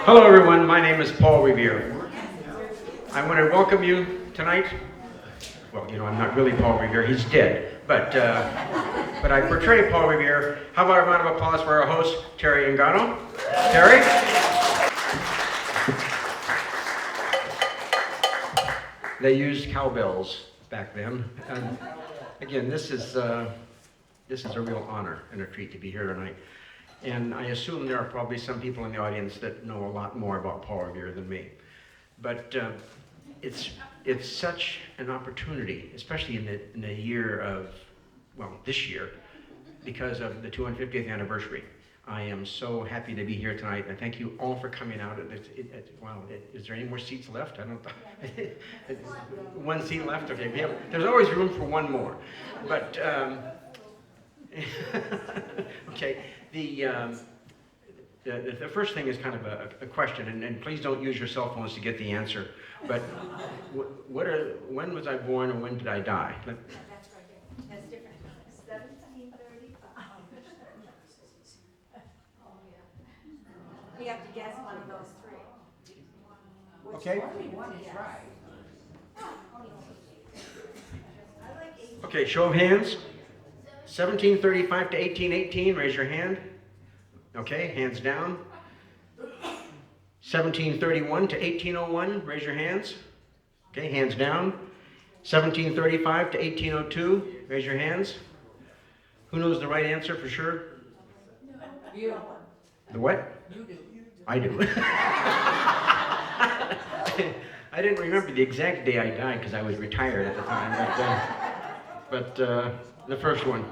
Hello everyone, my name is Paul Revere. I want to welcome you tonight. Well, you know, I'm not really Paul Revere, he's dead. But I portray Paul Revere. How about a round of applause for our host, Terry Engano? Terry? They used cowbells back then. And again, this is a real honor and a treat to be here tonight. And I assume there are probably some people in the audience that know a lot more about Paul Revere than me. But it's such an opportunity, especially in the year of, well, this year, because of the 250th anniversary. I am so happy to be here tonight, and thank you all for coming out. Wow, is there any more seats left? I don't know. One seat left? Okay, there's always room for one more. But, okay. The first thing is kind of a question, and please don't use your cell phones to get the answer. But when was I born and when did I die? That's right there. That's different. 1735. Oh, yeah. You have to guess one of those three. Okay. Only one is right. Okay, show of hands. 1735 to 1818, raise your hand. Okay, hands down. 1731 to 1801, raise your hands. Okay, hands down. 1735 to 1802, raise your hands. Who knows the right answer for sure? You. The what? You do. I do. I didn't remember the exact day I died because I was retired at the time. But the first one.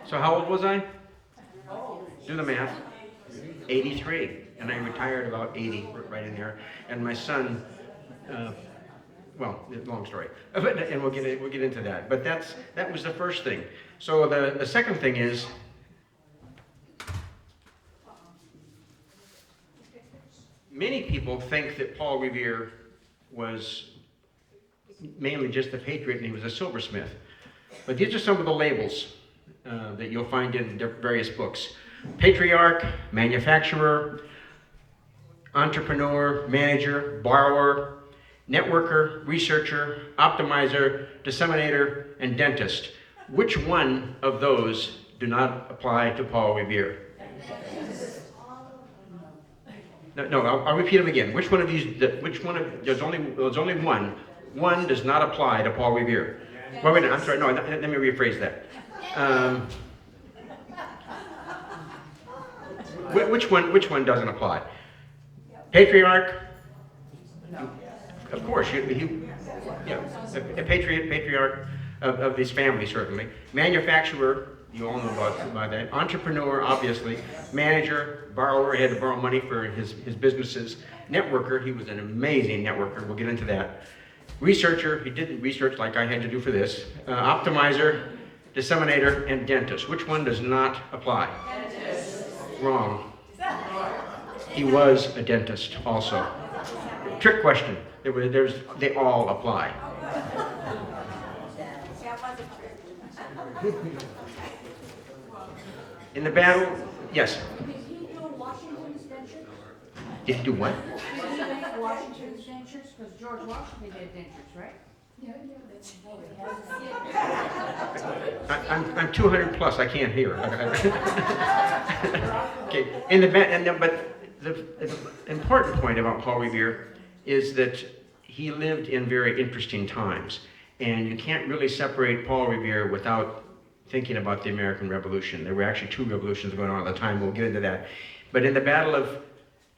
So how old was I? Do the math. 83. And I retired about 80, right in there. And my son, well, long story. And we'll get into that. But that was the first thing. So the second thing is, many people think that Paul Revere was mainly just a patriot and he was a silversmith. But these are some of the labels that you'll find in various books. Patriarch, manufacturer, entrepreneur, manager, borrower, networker, researcher, optimizer, disseminator, and dentist. Which one of those do not apply to Paul Revere? No, I'll repeat them again. Which one of these, there's only one. One does not apply to Paul Revere. Well, wait, I'm sorry, no, let me rephrase that. Which one doesn't apply? Patriarch? Of course, a patriarch of his family, certainly. Manufacturer, you all know about that. Entrepreneur, obviously. Manager, borrower, he had to borrow money for his businesses. Networker, he was an amazing networker, we'll get into that. Researcher, he did research like I had to do for this. Optimizer, disseminator, and dentist. Which one does not apply? Dentist. Wrong. He was a dentist also. Trick question. They all apply. In the battle, yes. Did he do Washington's dentures? Did he do what? Did he make Washington's dentures? Because George Washington did dentures, right? I'm 200 plus. I can't hear. Okay. But the important point about Paul Revere is that he lived in very interesting times, and you can't really separate Paul Revere without thinking about the American Revolution. There were actually two revolutions going on at the time. We'll get into that. But in the Battle of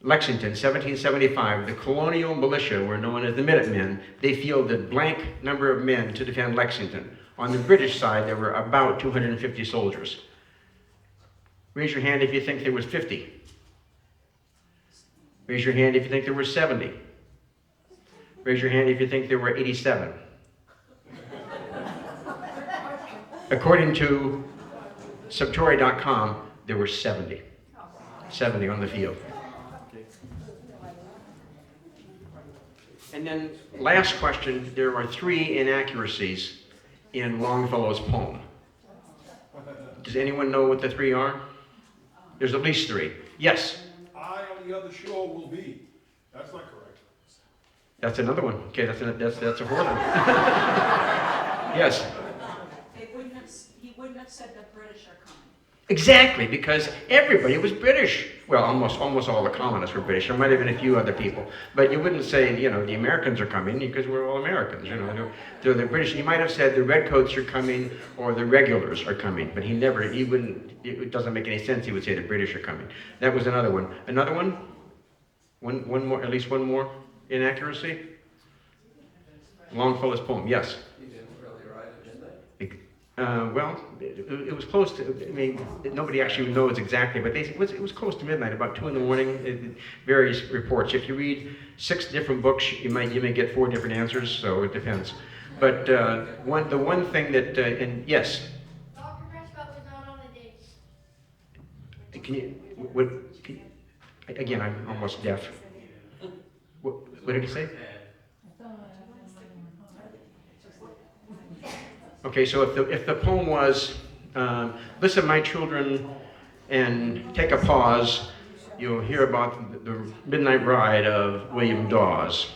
Lexington, 1775, the colonial militia were known as the Minutemen. They fielded blank number of men to defend Lexington. On the British side, there were about 250 soldiers. Raise your hand if you think there was 50. Raise your hand if you think there were 70. Raise your hand if you think there were 87. According to Subtori.com, there were 70. 70 on the field. And then, last question, there are 3 inaccuracies in Longfellow's poem. Does anyone know what the 3 are? There's at least 3. Yes, I on the other shore will be. That's not correct. that's another one. Okay, that's a 4th one. Yes, He wouldn't have said the British are coming. exactly, because everybody was British. Well, almost all the colonists were British. There might have been a few other people, but you wouldn't say, you know, the Americans are coming because we're all Americans. You know, they're the British. He might have said the redcoats are coming or the regulars are coming, but he wouldn't. It doesn't make any sense. He would say the British are coming. That was another one. Another one. One more. At least one more inaccuracy. Longfellow's poem. Yes. Well, it was close to, I mean, nobody actually knows exactly, but it was close to midnight, about 2 in the morning, various reports. If you read 6 different books, you may get 4 different answers, so it depends. But the one thing that, and yes? Dr. Prescott was not on the date. Can you, again, I'm almost deaf. What did he say? Okay, so if the poem was, listen, my children, and take a pause, you'll hear about the midnight ride of William Dawes.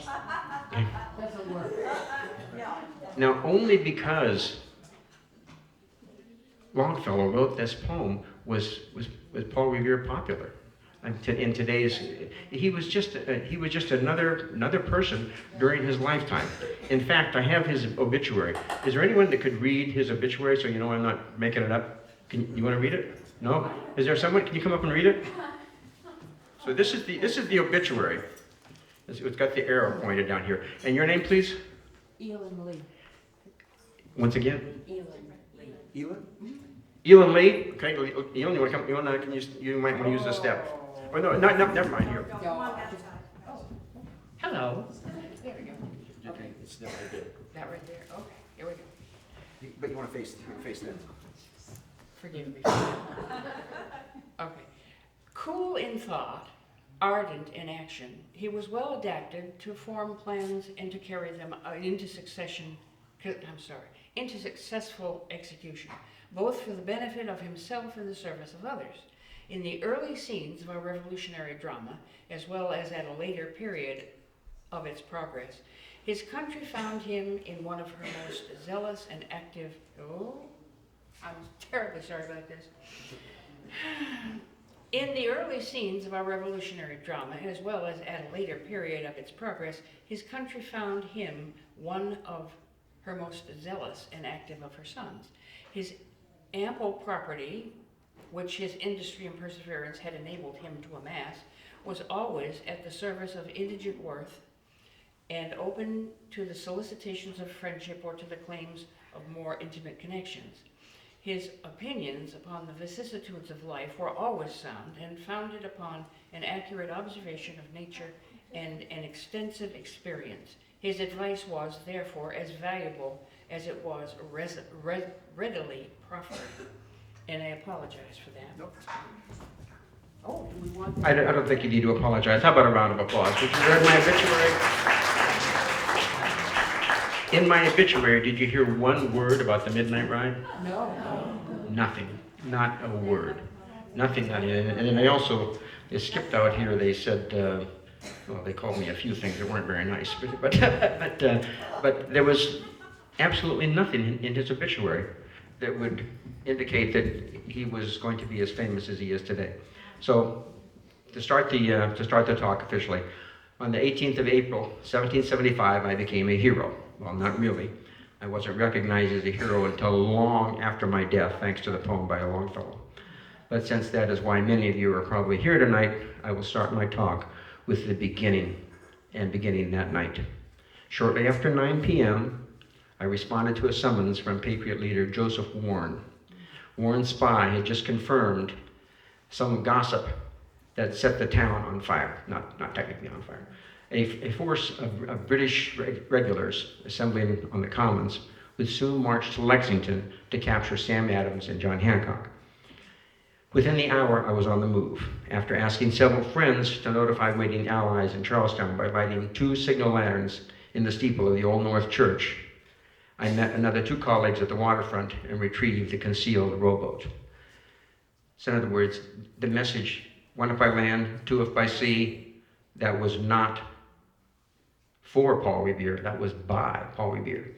Okay. Doesn't work. Now, only because Longfellow wrote this poem was Paul Revere popular. In today's, he was just another person during his lifetime. In fact, I have his obituary. Is there anyone that could read his obituary so you know I'm not making it up? You want to read it? No? Is there someone? Can you come up and read it? So this is the obituary. It's got the arrow pointed down here. And your name, please? Elin Lee. Once again. Elin Lee. Elin? Elin Lee. Okay, Elin, you want to come? You might want to use this step. Oh no, never mind here. Hello. There we go. Okay, it's that right there. That right there. Okay, here we go. But you want to face them. Forgive me. Okay. Cool in thought, ardent in action, he was well adapted to form plans and to carry them into successful execution, both for the benefit of himself and the service of others. In the early scenes of our revolutionary drama, as well as at a later period of its progress, his country found him in one of her most zealous and active... Oh, I'm terribly sorry about this. In the early scenes of our revolutionary drama, as well as at a later period of its progress, his country found him one of her most zealous and active of her sons. His ample property, which his industry and perseverance had enabled him to amass, was always at the service of indigent worth and open to the solicitations of friendship or to the claims of more intimate connections. His opinions upon the vicissitudes of life were always sound and founded upon an accurate observation of nature and an extensive experience. His advice was, therefore, as valuable as it was readily proffered. And I apologize for that. Nope. Oh, do we want... I don't think you need to apologize. How about a round of applause? Did you read my obituary? In my obituary, did you hear one word about the midnight ride? No. Nothing. Not a word. Nothing. And then they skipped out here. They said, well, they called me a few things that weren't very nice, but there was absolutely nothing in his obituary that would indicate that he was going to be as famous as he is today. So, to start the talk officially, on the 18th of April, 1775, I became a hero. Well, not really. I wasn't recognized as a hero until long after my death, thanks to the poem by Longfellow. But since that is why many of you are probably here tonight, I will start my talk with the beginning that night. Shortly after 9 p.m., I responded to a summons from Patriot leader Joseph Warren. Warren's spy had just confirmed some gossip that set the town on fire, not technically on fire. A force of British regulars assembling on the Commons would soon march to Lexington to capture Sam Adams and John Hancock. Within the hour, I was on the move. After asking several friends to notify waiting allies in Charlestown by lighting 2 signal lanterns in the steeple of the Old North Church, I met another 2 colleagues at the waterfront and retrieved the concealed rowboat. So in other words, the message, one if by land, two if by sea, that was not for Paul Revere, that was by Paul Revere.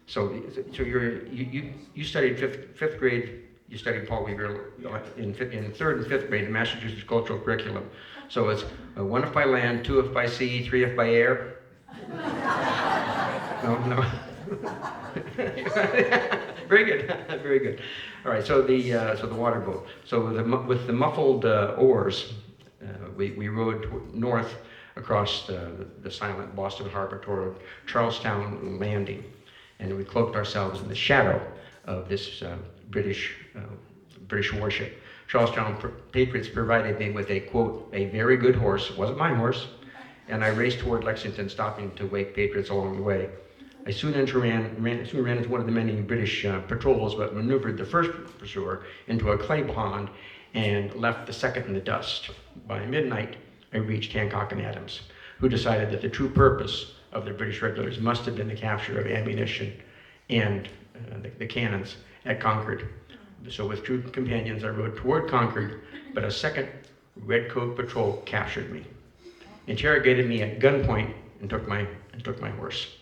So you studied fifth grade. You studied Paul Revere in third and fifth grade, the Massachusetts Cultural Curriculum. So it's one if by land, two if by sea, three if by air. No. Very good, very good. All right, so the water boat. So with the muffled oars, we rowed north across the silent Boston Harbor toward Charlestown Landing, and we cloaked ourselves in the shadow of this British warship. Charlestown Patriots provided me with a, quote, a very good horse. It wasn't my horse. And I raced toward Lexington, stopping to wake Patriots along the way. I soon ran into one of the many British patrols, but maneuvered the first pursuer into a clay pond and left the second in the dust. By midnight, I reached Hancock and Adams, who decided that the true purpose of the British regulars must have been the capture of ammunition and the cannons at Concord. So with true companions, I rode toward Concord, but a second redcoat patrol captured me, interrogated me at gunpoint, and took my horse.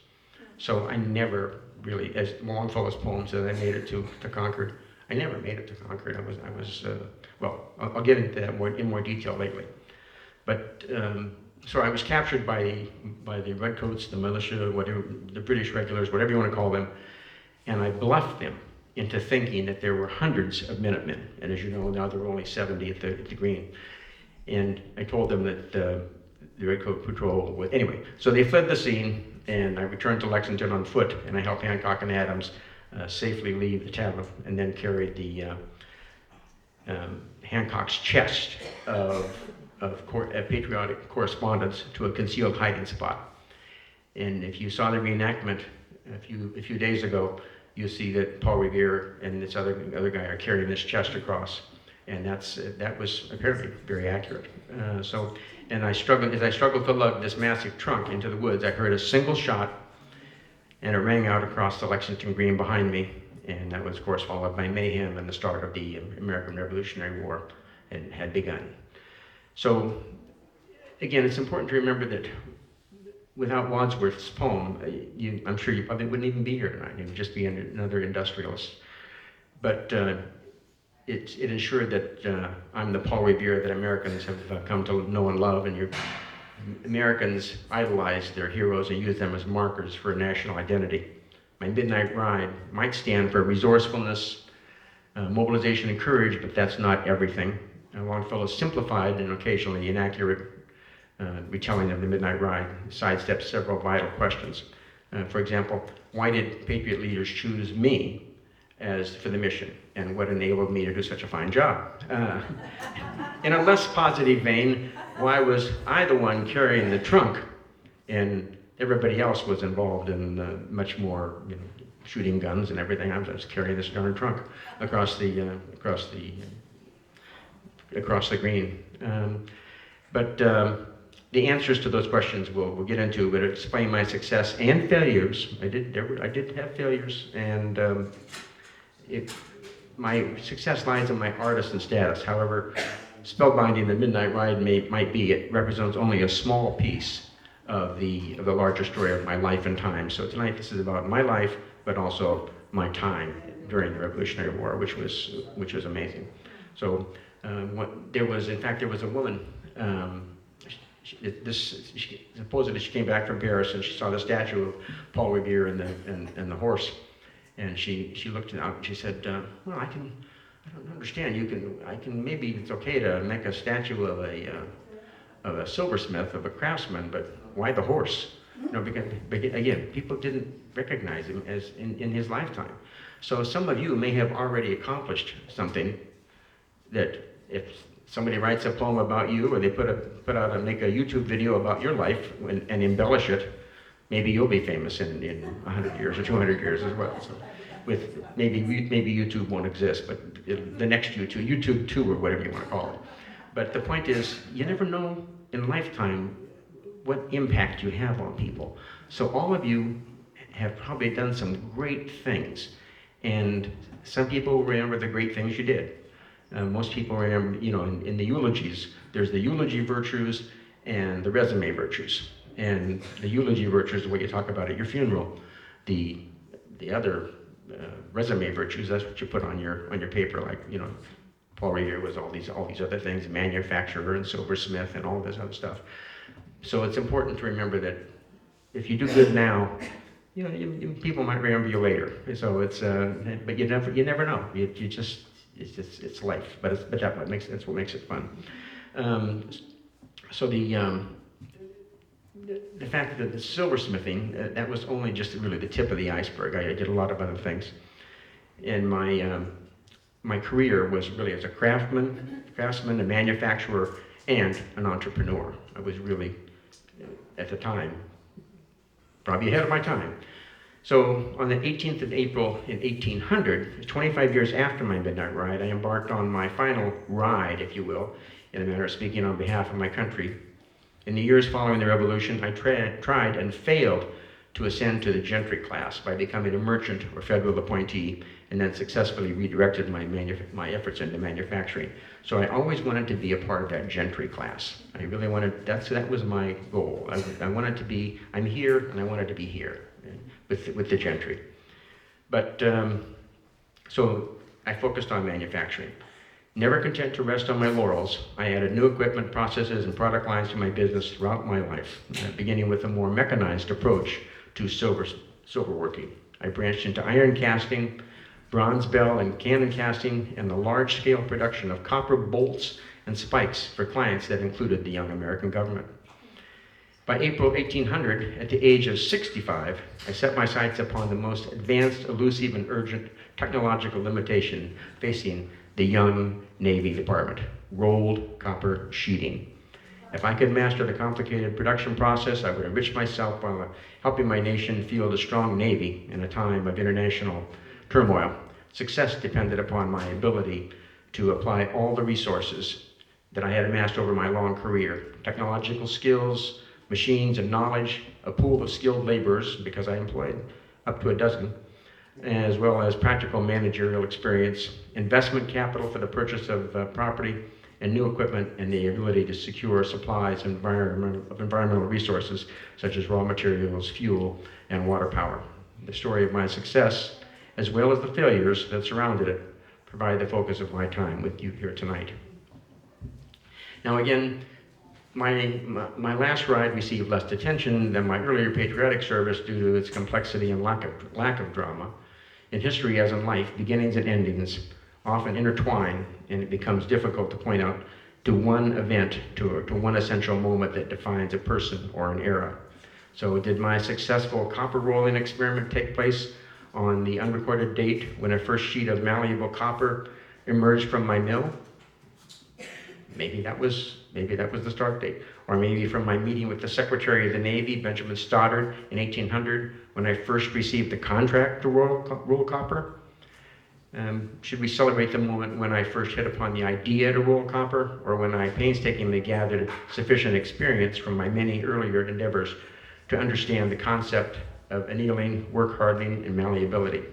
So I never really, as Longfellow's poem says, I made it to Concord. I never made it to Concord. I'll get into that in more detail lately. But so I was captured by the redcoats, the militia, whatever, the British regulars, whatever you want to call them, and I bluffed them into thinking that there were hundreds of Minutemen. And as you know, now there were only 70 at the Green. And I told them that the redcoat patrol would, anyway, so they fled the scene, and I returned to Lexington on foot, and I helped Hancock and Adams safely leave the town, and then carried the Hancock's chest of patriotic correspondence to a concealed hiding spot. And if you saw the reenactment a few days ago, you'll see that Paul Revere and this other guy are carrying this chest across, and that was apparently very accurate. And as I struggled to lug this massive trunk into the woods, I heard a single shot, and it rang out across the Lexington Green behind me, and that was, of course, followed by mayhem, and the start of the American Revolutionary War had begun. So, again, it's important to remember that without Wadsworth's poem, I'm sure you probably wouldn't even be here tonight. You'd just be another industrialist. But it ensured that I'm the Paul Revere that Americans have come to know and love, and Americans idolize their heroes and use them as markers for national identity. My midnight ride might stand for resourcefulness, mobilization, and courage, but that's not everything. Longfellow simplified and occasionally inaccurate retelling of the midnight ride sidesteps several vital questions. For example, why did Patriot leaders choose me for the mission, and what enabled me to do such a fine job? In a less positive vein, why was I the one carrying the trunk, and everybody else was involved in much more, shooting guns and everything? I was just carrying this darn trunk across the Green. But the answers to those questions we'll get into, but explain my success and failures. I did have failures, and my success lies in my artisan status. However spellbinding the midnight ride might be, it represents only a small piece of the larger story of my life and time. So tonight this is about my life, but also my time during the Revolutionary War, which was amazing. So there was a woman. Supposedly she came back from Paris and she saw the statue of Paul Revere and the horse, and she looked out and she said, "Well, I don't understand. Maybe it's okay to make a statue of a silversmith, of a craftsman, but why the horse?" Because again, people didn't recognize him as in his lifetime. So some of you may have already accomplished something that if somebody writes a poem about you, or they make a YouTube video about your life and embellish it, maybe you'll be famous in 100 years or 200 years as well. So maybe YouTube won't exist, but the next YouTube 2 or whatever you want to call it. But the point is, you never know in lifetime what impact you have on people. So all of you have probably done some great things, and some people remember the great things you did. Most people remember, in the eulogies, there's the eulogy virtues and the resume virtues. And the eulogy virtues is what you talk about at your funeral. The other resume virtues, that's what you put on your paper, like, Paul Revere was all these other things, manufacturer and silversmith and all this other stuff. So it's important to remember that if you do good now, people might remember you later. So it's, but you never know. It's life. But that's what makes it fun. So the fact that the silversmithing, that was only just really the tip of the iceberg. I did a lot of other things. And my career was really as a craftsman, a manufacturer, and an entrepreneur. I was really, at the time, probably ahead of my time. So on the 18th of April in 1800, 25 years after my midnight ride, I embarked on my final ride, if you will, in a manner of speaking, on behalf of my country. In the years following the Revolution, I tried and failed to ascend to the gentry class by becoming a merchant or federal appointee, and then successfully redirected my efforts into manufacturing. So I always wanted to be a part of that gentry class. I really wanted, that was my goal. I wanted to be, I'm here, and I wanted to be here with the gentry. But, so I focused on manufacturing. Never content to rest on my laurels, I added new equipment, processes, and product lines to my business throughout my life, beginning with a more mechanized approach to silverworking. I branched into iron casting, bronze bell and cannon casting, and the large-scale production of copper bolts and spikes for clients that included the young American government. By April 1800, at the age of 65, I set my sights upon the most advanced, elusive, and urgent technological limitation facing the young Navy Department: rolled copper sheeting. If I could master the complicated production process, I would enrich myself while helping my nation field a strong Navy in a time of international turmoil. Success depended upon my ability to apply all the resources that I had amassed over my long career: technological skills, machines and knowledge, a pool of skilled laborers, because I employed up to a dozen, as well as practical managerial experience, investment capital for the purchase of property and new equipment, and the ability to secure supplies of environmental resources such as raw materials, fuel, and water power. The story of my success, as well as the failures that surrounded it, provide the focus of my time with you here tonight. Now again, my last ride received less attention than my earlier patriotic service due to its complexity and lack of drama. In history, as in life, beginnings and endings often intertwine, and it becomes difficult to point out to one event, to one essential moment that defines a person or an era. So did my successful copper rolling experiment take place on the unrecorded date when a first sheet of malleable copper emerged from my mill? Maybe that was the start date. Or maybe from my meeting with the Secretary of the Navy, Benjamin Stoddard, in 1800, when I first received the contract to roll copper. Should we celebrate the moment when I first hit upon the idea to roll copper, or when I painstakingly gathered sufficient experience from my many earlier endeavors to understand the concept of annealing, work hardening, and malleability?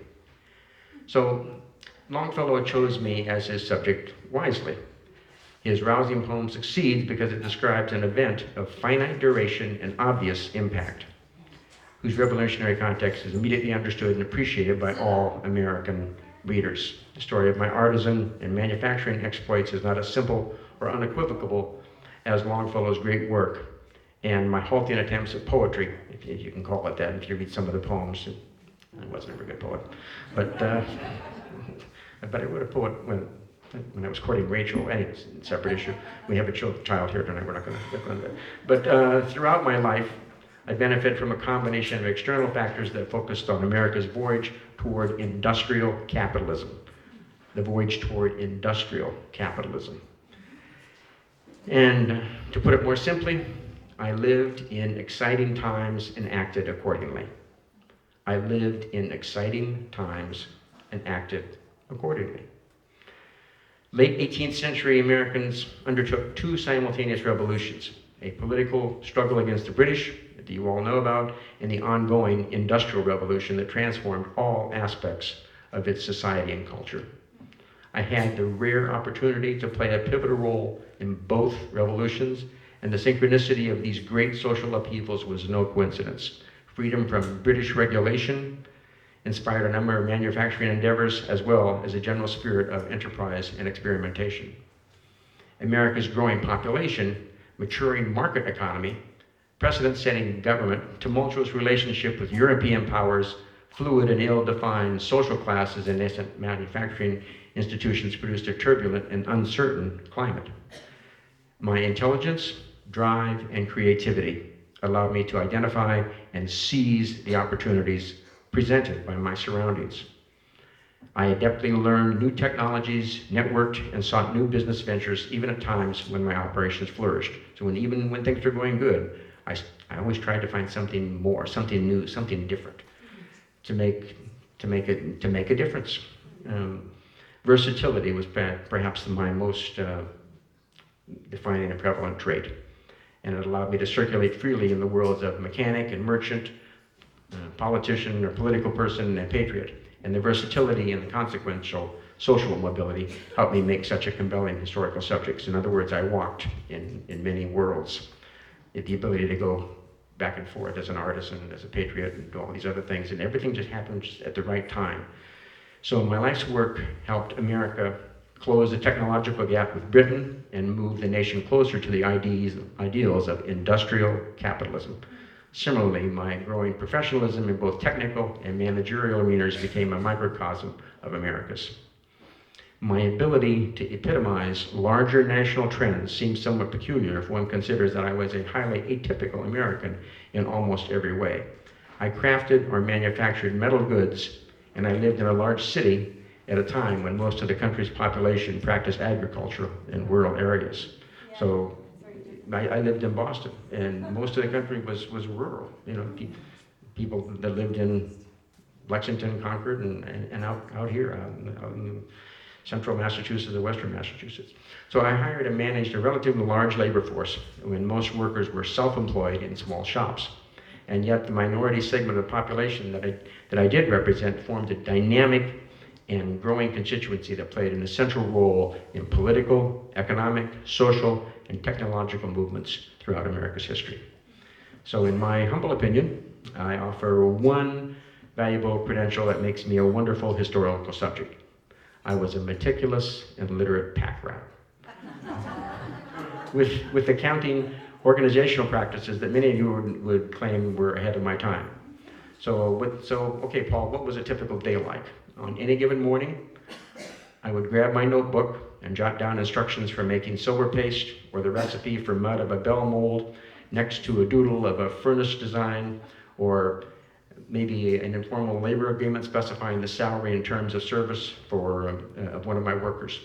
So Longfellow chose me as his subject wisely. His rousing poem succeeds because it describes an event of finite duration and obvious impact, whose revolutionary context is immediately understood and appreciated by all American readers. The story of my artisan and manufacturing exploits is not as simple or unequivocal as Longfellow's great work and my halting attempts at poetry, if you can call it that, if you read some of the poems. I was never a good poet, but I wrote a poet when I was courting Rachel. Anyway, it's a separate issue. We have a child here tonight, we're not going to get into that. But throughout my life, I benefit from a combination of external factors that focused on America's voyage toward industrial capitalism. The voyage toward industrial capitalism. And to put it more simply, I lived in exciting times and acted accordingly. I lived in exciting times and acted accordingly. Late 18th century Americans undertook two simultaneous revolutions: a political struggle against the British, that you all know about, and the ongoing Industrial Revolution that transformed all aspects of its society and culture. I had the rare opportunity to play a pivotal role in both revolutions, and the synchronicity of these great social upheavals was no coincidence. Freedom from British regulation inspired a number of manufacturing endeavors, as well as a general spirit of enterprise and experimentation. America's growing population, maturing market economy, precedent-setting government, tumultuous relationship with European powers, fluid and ill-defined social classes and nascent manufacturing institutions produced a turbulent and uncertain climate. My intelligence, drive, and creativity allowed me to identify and seize the opportunities presented by my surroundings. I adeptly learned new technologies, networked, and sought new business ventures, even at times when my operations flourished. So even when things are going good, I always tried to find something more, something new, something different, to make a difference. Versatility was perhaps my most defining and prevalent trait, and it allowed me to circulate freely in the worlds of mechanic and merchant, politician or political person and patriot. And the versatility and the consequential social mobility helped me make such a compelling historical subjects. In other words, I walked in many worlds. The ability to go back and forth as an artisan, as a patriot, and do all these other things, and everything just happened just at the right time. So my life's work helped America close the technological gap with Britain and move the nation closer to the ideals of industrial capitalism. Similarly, my growing professionalism in both technical and managerial arenas became a microcosm of America's. My ability to epitomize larger national trends seems somewhat peculiar if one considers that I was a highly atypical American in almost every way. I crafted or manufactured metal goods, and I lived in a large city at a time when most of the country's population practiced agriculture in rural areas. So I lived in Boston, and most of the country was rural. You know, people that lived in Lexington, Concord, and out here, out in central Massachusetts or western Massachusetts. So I hired and managed a relatively large labor force when most workers were self-employed in small shops. And yet the minority segment of the population that I did represent formed a dynamic and growing constituency that played an essential role in political, economic, social, and technological movements throughout America's history. So in my humble opinion, I offer one valuable credential that makes me a wonderful historical subject. I was a meticulous and literate pack rat. with accounting organizational practices that many of you would claim were ahead of my time. Okay, Paul, what was a typical day like? On any given morning, I would grab my notebook and jot down instructions for making silver paste or the recipe for mud of a bell mold next to a doodle of a furnace design, or maybe an informal labor agreement specifying the salary and terms of service for one of my workers.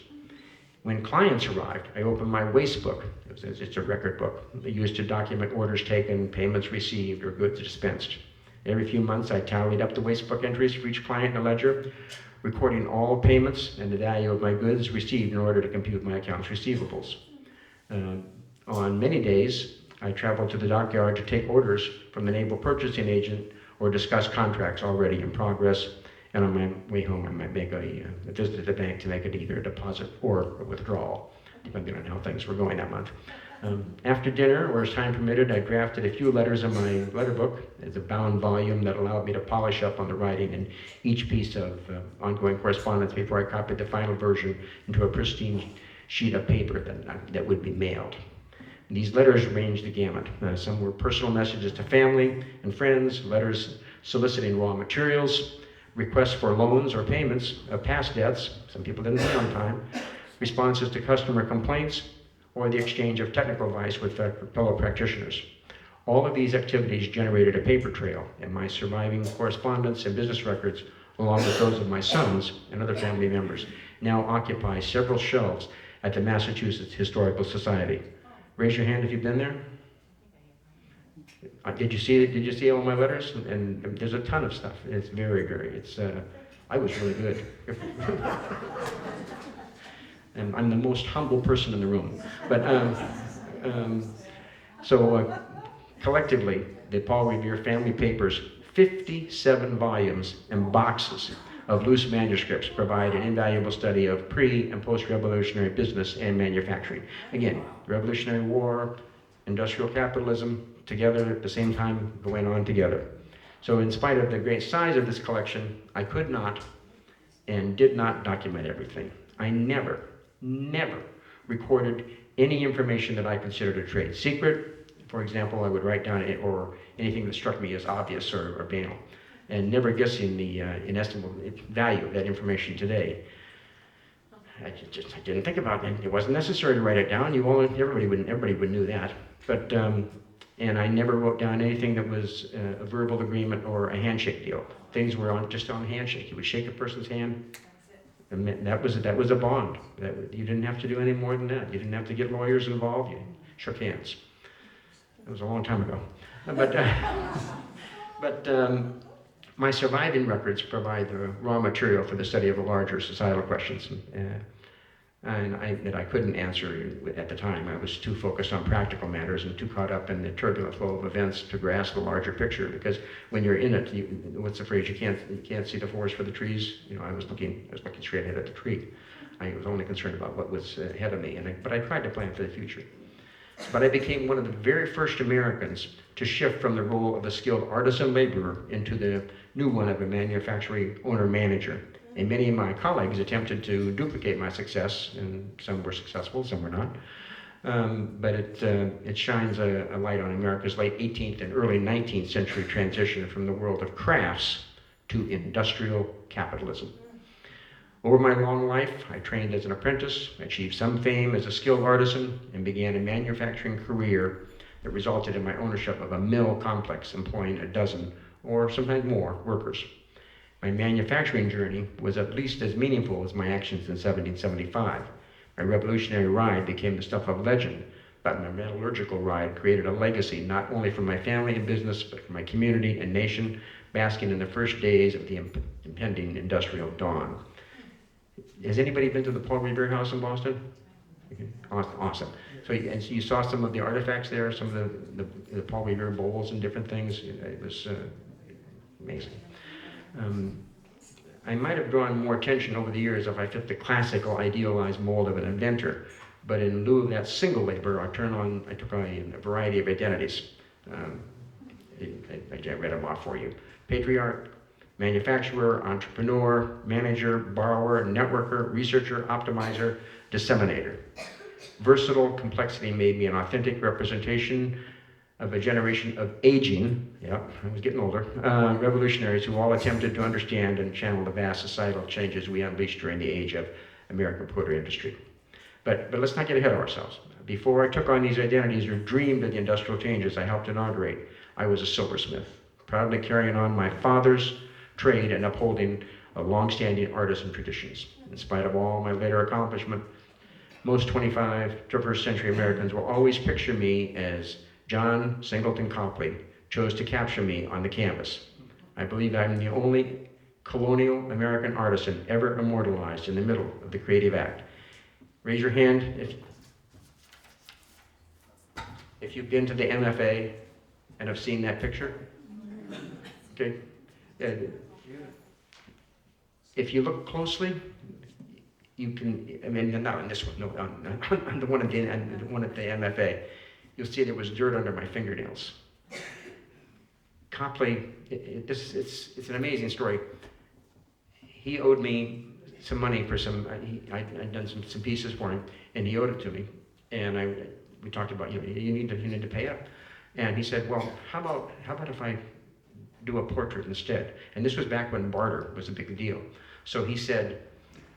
When clients arrived, I opened my waste book. It's a record book used to document orders taken, payments received, or goods dispensed. Every few months, I tallied up the waste book entries for each client in a ledger, recording all payments and the value of my goods received in order to compute my accounts receivables. On many days, I traveled to the dockyard to take orders from the naval purchasing agent or discuss contracts already in progress. And on my way home, I might make a visit to the bank to make it either a deposit or a withdrawal, depending on how things were going that month. After dinner, or as time permitted, I drafted a few letters in my letter book. It's a bound volume that allowed me to polish up on the writing in each piece of ongoing correspondence before I copied the final version into a pristine sheet of paper that would be mailed. These letters ranged the gamut. Some were personal messages to family and friends, letters soliciting raw materials, requests for loans or payments of past debts, some people didn't pay on time, responses to customer complaints, or the exchange of technical advice with fellow practitioners. All of these activities generated a paper trail, and my surviving correspondence and business records, along with those of my sons and other family members, now occupy several shelves at the Massachusetts Historical Society. Raise your hand if you've been there. Did you see all my letters? And there's a ton of stuff. It's very, I was really good. And I'm the most humble person in the room. But collectively, the Paul Revere family papers, 57 volumes and boxes of loose manuscripts provide an invaluable study of pre- and post-revolutionary business and manufacturing. Again, the Revolutionary War, industrial capitalism, together at the same time, going on together. So in spite of the great size of this collection, I could not and did not document everything. I never recorded any information that I considered a trade secret. For example, I would write down it or anything that struck me as obvious or banal, and never guessing the inestimable value of that information today. I didn't think about it. It wasn't necessary to write it down. Everybody would knew that. But and I never wrote down anything that was a verbal agreement or a handshake deal. Things were just on handshake. You would shake a person's hand, and that was a bond. You didn't have to do any more than that. You didn't have to get lawyers involved. You shook hands. It was a long time ago. But my surviving records provide the raw material for the study of the larger societal questions, that I couldn't answer at the time. I was too focused on practical matters and too caught up in the turbulent flow of events to grasp the larger picture. Because when you're in it, what's the phrase? You can't see the forest for the trees. I was looking straight ahead at the tree. I was only concerned about what was ahead of me, but I tried to plan for the future. But I became one of the very first Americans to shift from the role of a skilled artisan laborer into the new one of a manufacturing owner-manager. And many of my colleagues attempted to duplicate my success, and some were successful, some were not. But it shines a light on America's late 18th and early 19th century transition from the world of crafts to industrial capitalism. Over my long life, I trained as an apprentice, achieved some fame as a skilled artisan, and began a manufacturing career that resulted in my ownership of a mill complex employing a dozen, or sometimes more, workers. My manufacturing journey was at least as meaningful as my actions in 1775. My revolutionary ride became the stuff of legend, but my metallurgical ride created a legacy not only for my family and business, but for my community and nation, basking in the first days of the impending industrial dawn. Has anybody been to the Paul Revere House in Boston? Awesome. So you saw some of the artifacts there, some of the Paul Revere bowls and different things. It was amazing. I might have drawn more attention over the years if I fit the classical idealized mold of an inventor, but in lieu of that single labor, I took on a variety of identities. I read them off for you. Patriarch, manufacturer, entrepreneur, manager, borrower, networker, researcher, optimizer, disseminator. Versatile complexity made me an authentic representation of a generation of aging, I was getting older, revolutionaries who all attempted to understand and channel the vast societal changes we unleashed during the age of American pottery industry. But let's not get ahead of ourselves. Before I took on these identities or dreamed of the industrial changes I helped inaugurate, I was a silversmith, proudly carrying on my father's trade and upholding a long-standing artisan traditions. In spite of all my later accomplishment, most 21st century Americans will always picture me as John Singleton Copley chose to capture me on the canvas. I believe I'm the only colonial American artisan ever immortalized in the middle of the creative act. Raise your hand if you've been to the MFA and have seen that picture. Okay. If you look closely, you can, not on this one, no, on the one at the MFA, you'll see there was dirt under my fingernails. Copley, it's an amazing story. He owed me some money for I'd done some pieces for him, and he owed it to me. And we talked about, you need to pay up. And he said, well, how about if I do a portrait instead? And this was back when barter was a big deal. So he said,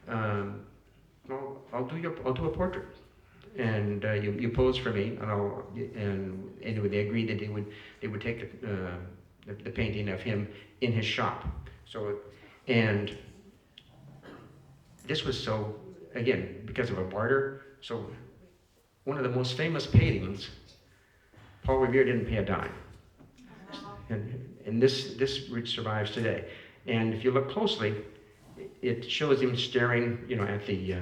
well, I'll do a portrait. And you pose for me, and anyway, they agreed that they would take the painting of him in his shop. So, and this was so, again, because of a barter. So, one of the most famous paintings, Paul Revere didn't pay a dime, and this survives today. And if you look closely, it shows him staring, at the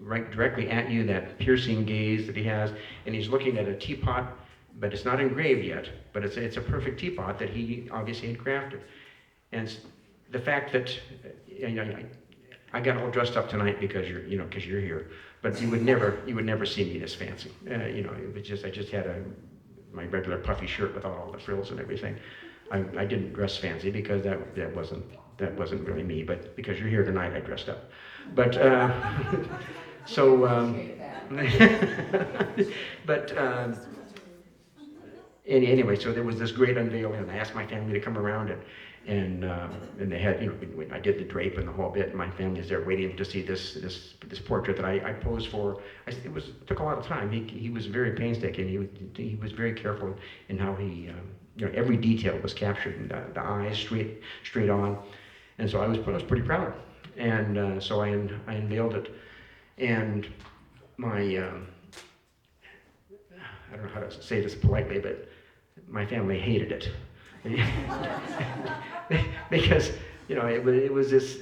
right directly at you, that piercing gaze that he has, and he's looking at a teapot, but it's not engraved yet, but it's a perfect teapot that he obviously had crafted. And the fact that, I got all dressed up tonight because you're here, but you would never see me this fancy. It was just, I just had my regular puffy shirt without all the frills and everything. I didn't dress fancy because that wasn't really me, but because you're here tonight, I dressed up. But, anyway, so there was this great unveiling, and I asked my family to come around, and they had, I did the drape and the whole bit, and my family is there waiting to see this portrait that I posed for. It took a lot of time. He was very painstaking. He was very careful in how he, every detail was captured, and the eyes straight on, and so I was pretty proud. And so I unveiled it, and my I don't know how to say this politely, but my family hated it. Because it was this.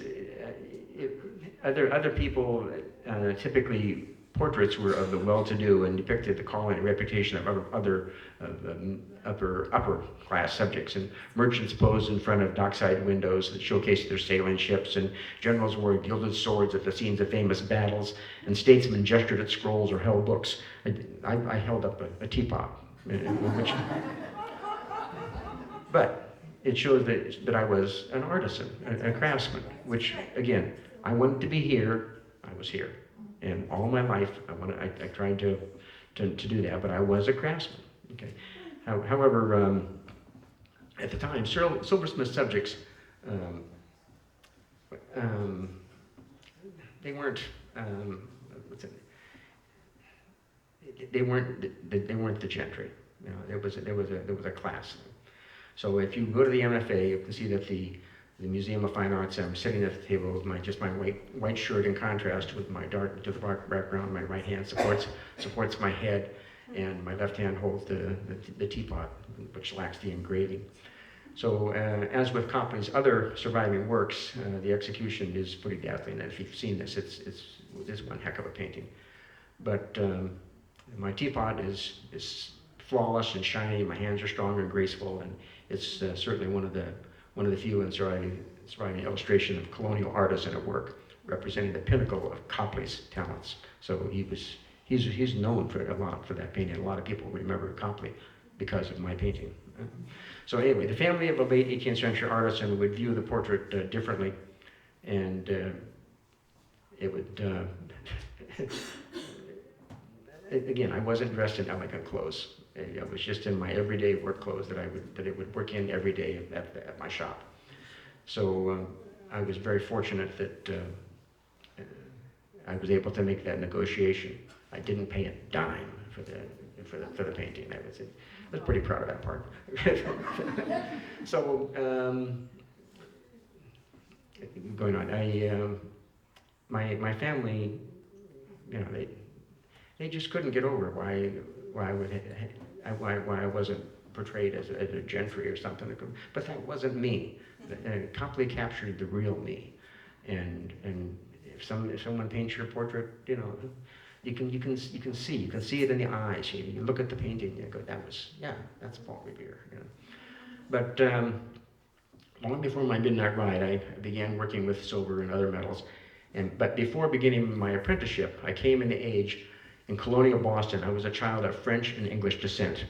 Other people, typically portraits were of the well-to-do and depicted the calling and reputation of other upper class subjects, and merchants posed in front of dockside windows that showcased their sailing ships, and generals wore gilded swords at the scenes of famous battles, and statesmen gestured at scrolls or held books. I held up a teapot, but it shows that I was an artisan, a craftsman, which, again, I wanted to be here, I was here. And all my life, I tried to do that, but I was a craftsman. Okay. However, at the time, silversmith subjects, they weren't. They weren't the gentry. There was a class. So if you go to the MFA, you can see that the Museum of Fine Arts, I'm sitting at the table with my white shirt in contrast with my dark background. My right hand supports my head, and my left hand holds the teapot, which lacks the engraving. So as with Copley's other surviving works, the execution is pretty dazzling. And if you've seen this, it's one heck of a painting. But my teapot is flawless and shiny. My hands are strong and graceful, and it's certainly one of the few and surviving illustration of colonial artisan at work, representing the pinnacle of Copley's talents. So he's known a lot for that painting. A lot of people remember Copley because of my painting. So anyway, the family of a late 18th century artisan would view the portrait differently, and it would. Again, I wasn't dressed in elegant clothes. It was just in my everyday work clothes that I would work in every day at my shop. So I was very fortunate that I was able to make that negotiation. I didn't pay a dime for the painting. I was pretty proud of that part. So going on, my family, they just couldn't get over why I wasn't portrayed as a gentry or something. But that wasn't me. Copley captured the real me, and if someone paints your portrait, you can see it in the eyes. You look at the painting, you go, that's Paul Revere. But long before my midnight ride, I began working with silver and other metals. But before beginning my apprenticeship, I came into age in colonial Boston. I was a child of French and English descent.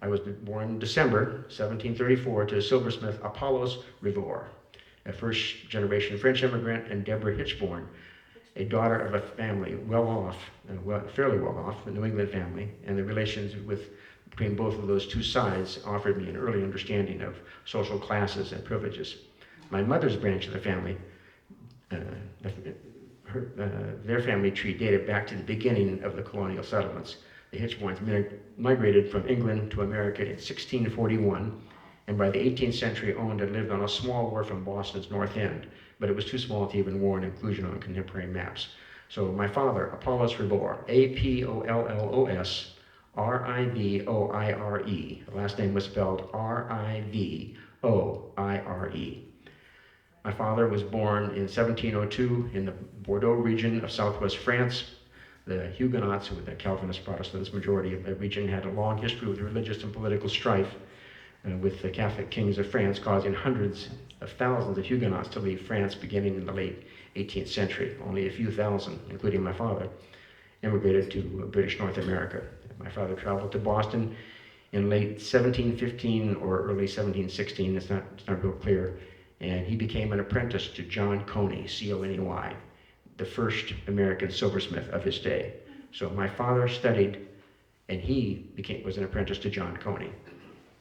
I was born in December 1734 to silversmith Apollos Revere, a first-generation French immigrant, and Deborah Hitchborn, a daughter of a family fairly well off, a New England family, and the relations between both of those two sides offered me an early understanding of social classes and privileges. My mother's branch of the family, their family tree dated back to the beginning of the colonial settlements. The Hitchborns migrated from England to America in 1641, and by the 18th century owned and lived on a small wharf in Boston's North End, but it was too small to even warrant inclusion on contemporary maps. So my father, Apollos Revere, Apollos Rivore, the last name was spelled Rivoire. My father was born in 1702 in the Bordeaux region of southwest France. The Huguenots, who were the Calvinist Protestants, majority of the region, had a long history with religious and political strife. with the Catholic kings of France causing hundreds of thousands of Huguenots to leave France beginning in the late 18th century. Only a few thousand, including my father, immigrated to British North America. My father traveled to Boston in late 1715 or early 1716, it's not real clear, and he became an apprentice to John Coney, C-O-N-E-Y, the first American silversmith of his day. So my father studied, and he was an apprentice to John Coney.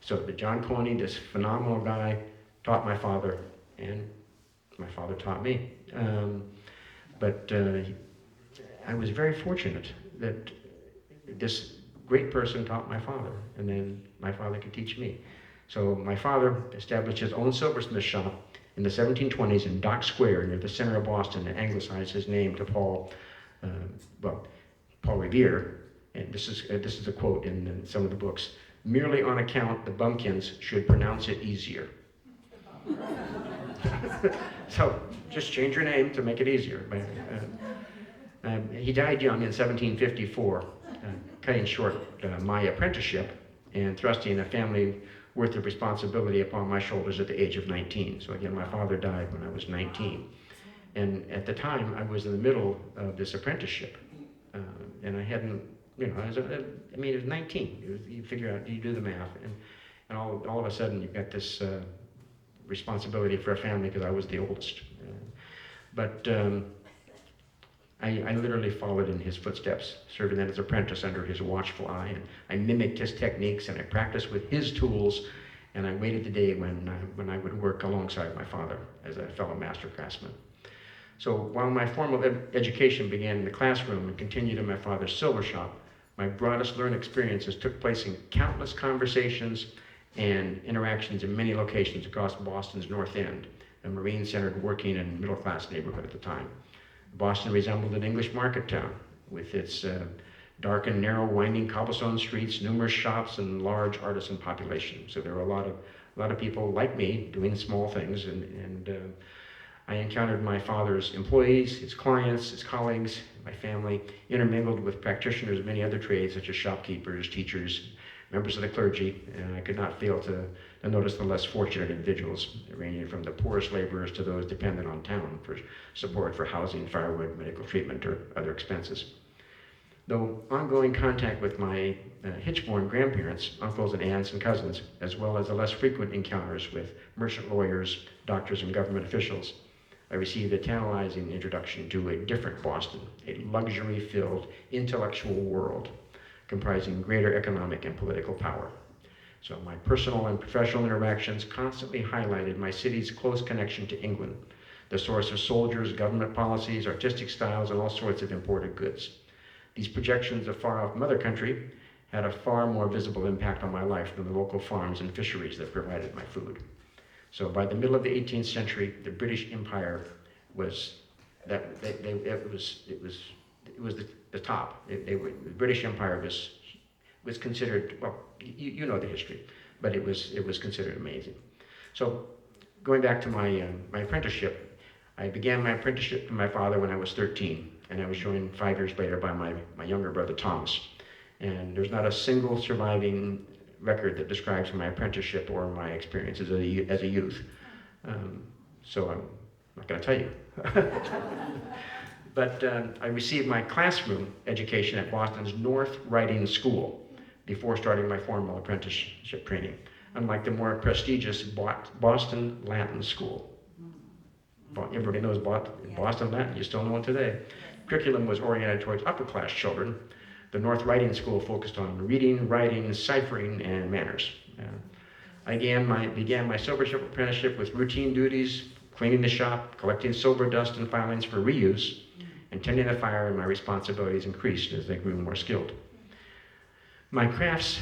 So the John Coney, this phenomenal guy, taught my father, and my father taught me. But I was very fortunate that this great person taught my father, and then my father could teach me. So my father established his own silversmith shop in the 1720s in Dock Square near the center of Boston, and anglicized his name to Paul Revere. And this is a quote in some of the books: "Merely on account the bumpkins should pronounce it easier." So just change your name to make it easier. He died young in 1754, cutting short my apprenticeship and thrusting a family worth of responsibility upon my shoulders at the age of 19. So again, my father died when I was 19. And at the time, I was in the middle of this apprenticeship. And I hadn't, it was 19. You figure out, you do the math. And all of a sudden, you've got this responsibility for a family because I was the oldest. But I literally followed in his footsteps, serving as an apprentice under his watchful eye, and I mimicked his techniques, and I practiced with his tools, and I waited the day when I would work alongside my father as a fellow master craftsman. So while my formal education began in the classroom and continued in my father's silver shop, my broadest learned experiences took place in countless conversations and interactions in many locations across Boston's North End, a Marine-centered working and middle-class neighborhood at the time. Boston resembled an English market town with its dark and narrow, winding cobblestone streets, numerous shops, and large artisan population. So there were a lot of people like me doing small things, and I encountered my father's employees, his clients, his colleagues, my family, intermingled with practitioners of many other trades such as shopkeepers, teachers, members of the clergy, and I could not fail to notice the less fortunate individuals, ranging from the poorest laborers to those dependent on town for support for housing, firewood, medical treatment, or other expenses. Though ongoing contact with my Hitchborn grandparents, uncles and aunts and cousins, as well as the less frequent encounters with merchant lawyers, doctors, and government officials, I received a tantalizing introduction to a different Boston, a luxury-filled intellectual world comprising greater economic and political power. So my personal and professional interactions constantly highlighted my city's close connection to England, the source of soldiers, government policies, artistic styles, and all sorts of imported goods. These projections of far-off mother country had a far more visible impact on my life than the local farms and fisheries that provided my food. So by the middle of the 18th century, the British Empire was the top. The British Empire was considered, well, you know the history, but it was considered amazing. So going back to my apprenticeship, I began my apprenticeship from my father when I was 13, and I was joined 5 years later by my younger brother Thomas. And there's not a single surviving record that describes my apprenticeship or my experiences as a youth. So I'm not going to tell you. But I received my classroom education at Boston's North Riding School before starting my formal apprenticeship training, unlike the more prestigious Boston Latin School. Everybody knows Boston Latin, you still know it today. Curriculum was oriented towards upper-class children. The North Riding School focused on reading, writing, ciphering, and manners. I began my silvership apprenticeship with routine duties, cleaning the shop, collecting silver dust and filings for reuse, and tending the fire, and my responsibilities increased as I grew more skilled. My craft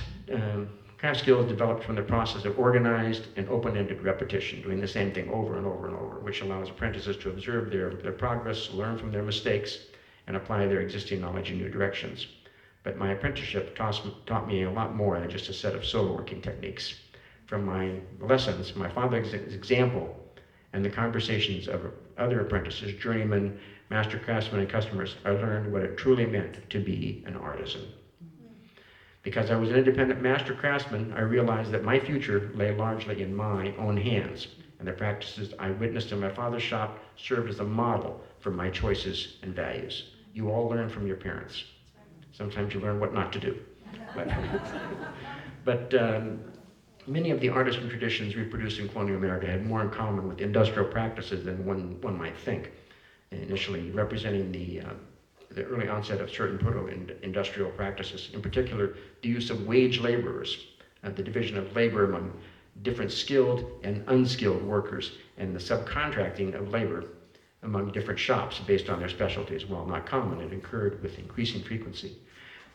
skills developed from the process of organized and open-ended repetition, doing the same thing over and over and over, which allows apprentices to observe their progress, learn from their mistakes, and apply their existing knowledge in new directions. But my apprenticeship taught me a lot more than just a set of solo working techniques. From my lessons, my father's example, and the conversations of other apprentices, journeymen, master craftsmen, and customers, I learned what it truly meant to be an artisan. Because I was an independent master craftsman, I realized that my future lay largely in my own hands, and the practices I witnessed in my father's shop served as a model for my choices and values. You all learn from your parents. Sometimes you learn what not to do. But many of the artisan traditions reproduced in colonial America had more in common with industrial practices than one might think. Initially representing the early onset of certain proto-industrial practices, in particular the use of wage laborers, the division of labor among different skilled and unskilled workers, and the subcontracting of labor among different shops based on their specialties. While not common, it occurred with increasing frequency.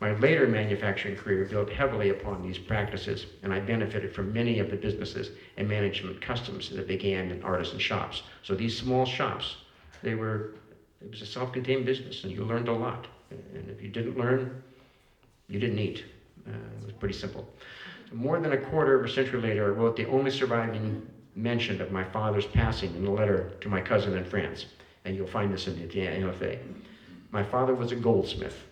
My later manufacturing career built heavily upon these practices, and I benefited from many of the businesses and management customs that began in artisan shops. So these small shops, it was a self-contained business, and you learned a lot. And if you didn't learn, you didn't eat. It was pretty simple. More than a quarter of a century later, I wrote the only surviving mention of my father's passing in a letter to my cousin in France, and you'll find this in the NFA. My father was a goldsmith.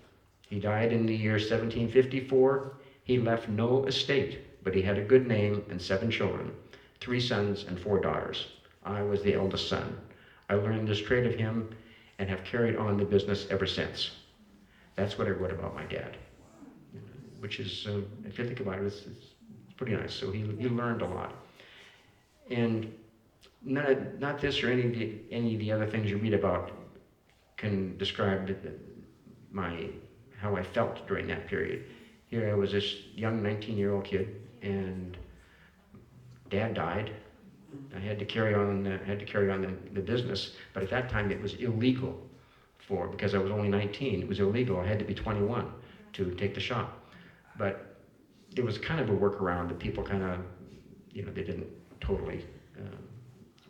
He died in the year 1754. He left no estate, but he had a good name and 7 children, 3 sons and 4 daughters. I was the eldest son. I learned this trait of him and have carried on the business ever since. That's what I wrote about my dad, which is, if you think about it, it's pretty nice. So he learned a lot. And not this or any of the other things you read about can describe how I felt during that period. Here I was this young 19-year-old kid, and Dad died. I had to carry on the business, but at that time it was illegal because I was only 19. It was illegal. I had to be 21 to take the shop. But there was kind of a workaround that people kind of, they didn't totally,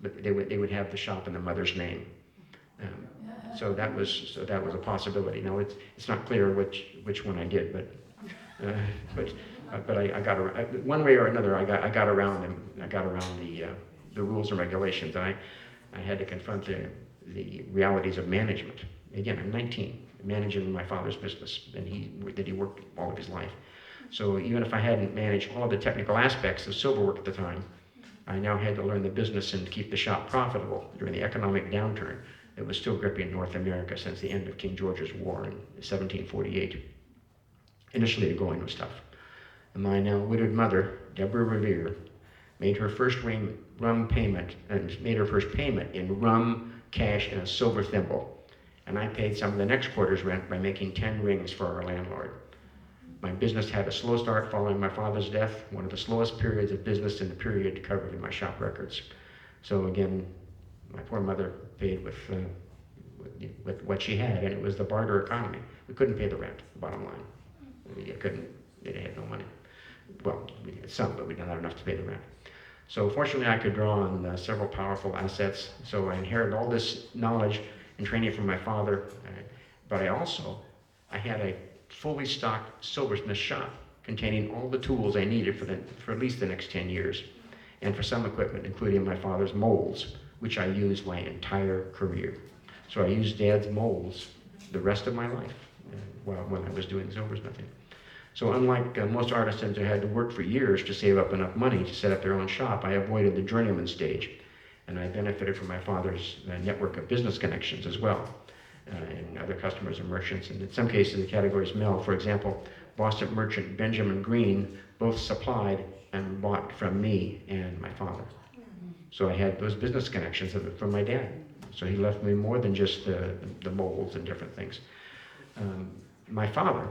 but they would have the shop in the mother's name. So that was a possibility. Now it's not clear which one I did, but I got around, one way or another. I got around them. I got around the rules and regulations. And I had to confront the realities of management. Again, I'm 19, managing my father's business, and he worked all of his life. So even if I hadn't managed all of the technical aspects of silverwork at the time, I now had to learn the business and keep the shop profitable during the economic downturn that was still gripping North America since the end of King George's War in 1748. Initially, the going was tough. And my now widowed mother, Deborah Revere, made her first payment in rum, cash, and a silver thimble. And I paid some of the next quarter's rent by making 10 rings for our landlord. My business had a slow start following my father's death, one of the slowest periods of business in the period covered in my shop records. So again, my poor mother paid with what she had, and it was the barter economy. We couldn't pay the rent, bottom line. They had no money. Well, we had some, but we didn't have enough to pay the rent. So fortunately, I could draw on several powerful assets. So I inherited all this knowledge and training from my father, but I had a fully stocked silversmith shop containing all the tools I needed for at least the next 10 years, and for some equipment, including my father's molds, which I used my entire career. So I used Dad's molds the rest of my life when I was doing silversmithing. So unlike most artisans who had to work for years to save up enough money to set up their own shop, I avoided the journeyman stage, and I benefited from my father's network of business connections as well, and other customers and merchants, and in some cases the categories meld. For example, Boston merchant Benjamin Green both supplied and bought from me and my father. So I had those business connections from my dad. So he left me more than just the molds and different things. My father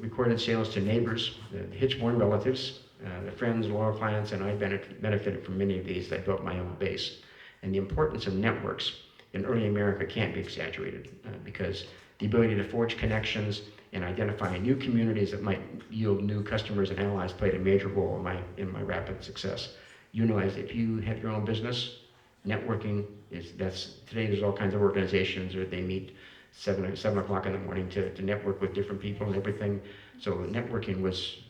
recorded sales to neighbors, Hitchborn relatives, the friends, loyal clients, and I benefited from many of these. I built my own base. And the importance of networks in early America can't be exaggerated, because the ability to forge connections and identify new communities that might yield new customers and allies played a major role in my rapid success. You know, as if you have your own business, networking today there's all kinds of organizations where they meet 7 o'clock in the morning to network with different people and everything. So networking was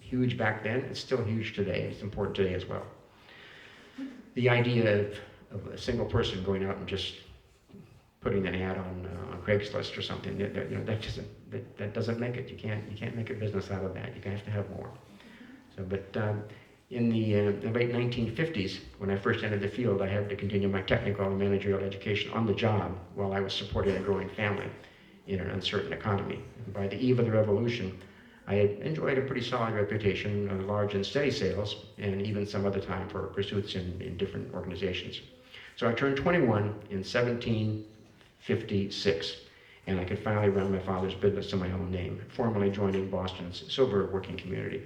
huge back then. It's still huge today. It's important today as well. The idea of a single person going out and just putting an ad on Craigslist or something. That doesn't make it. You can't make a business out of that. You have to have more. So, but in the late 1950s, when I first entered the field, I had to continue my technical and managerial education on the job while I was supporting a growing family in an uncertain economy. And by the eve of the revolution, I had enjoyed a pretty solid reputation, large and steady sales, and even some other time for pursuits in different organizations. So I turned 21 in 1756, and I could finally run my father's business in my own name, formally joining Boston's silver working community.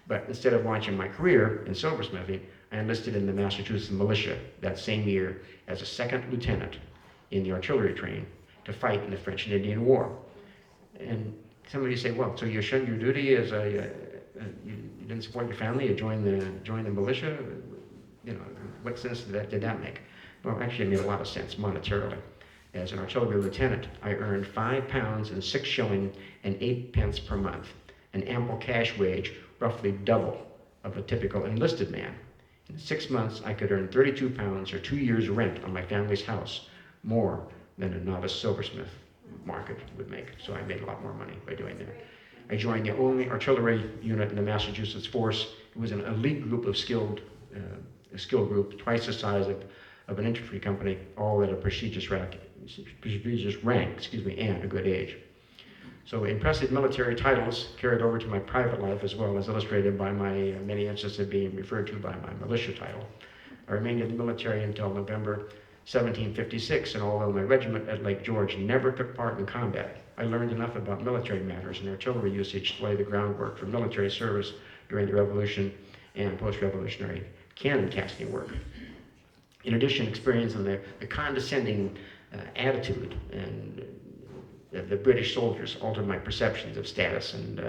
But instead of launching my career in silversmithing, I enlisted in the Massachusetts militia that same year as a second lieutenant in the artillery train to fight in the French and Indian War. And some of you say, well, so you shunned your duty as you didn't support your family, you joined the militia? You know, what sense did that make? Well, actually it made a lot of sense monetarily. As an artillery lieutenant, I earned £5 and 6 shillings and 8 pence per month, an ample cash wage, roughly double of a typical enlisted man. In 6 months, I could earn £32 or 2 years' rent on my family's house, more than a novice silversmith market would make. So I made a lot more money by doing that. I joined the only artillery unit in the Massachusetts force. It was an elite group of skilled group, twice the size of an infantry company, all at a prestigious rank, and a good age. So impressive military titles carried over to my private life as well, as illustrated by my many instances of being referred to by my militia title. I remained in the military until November 1756, and although my regiment at Lake George never took part in combat, I learned enough about military matters and artillery usage to lay the groundwork for military service during the Revolution and post-revolutionary cannon casting work. In addition, experience in the condescending attitude and the British soldiers altered my perceptions of status. And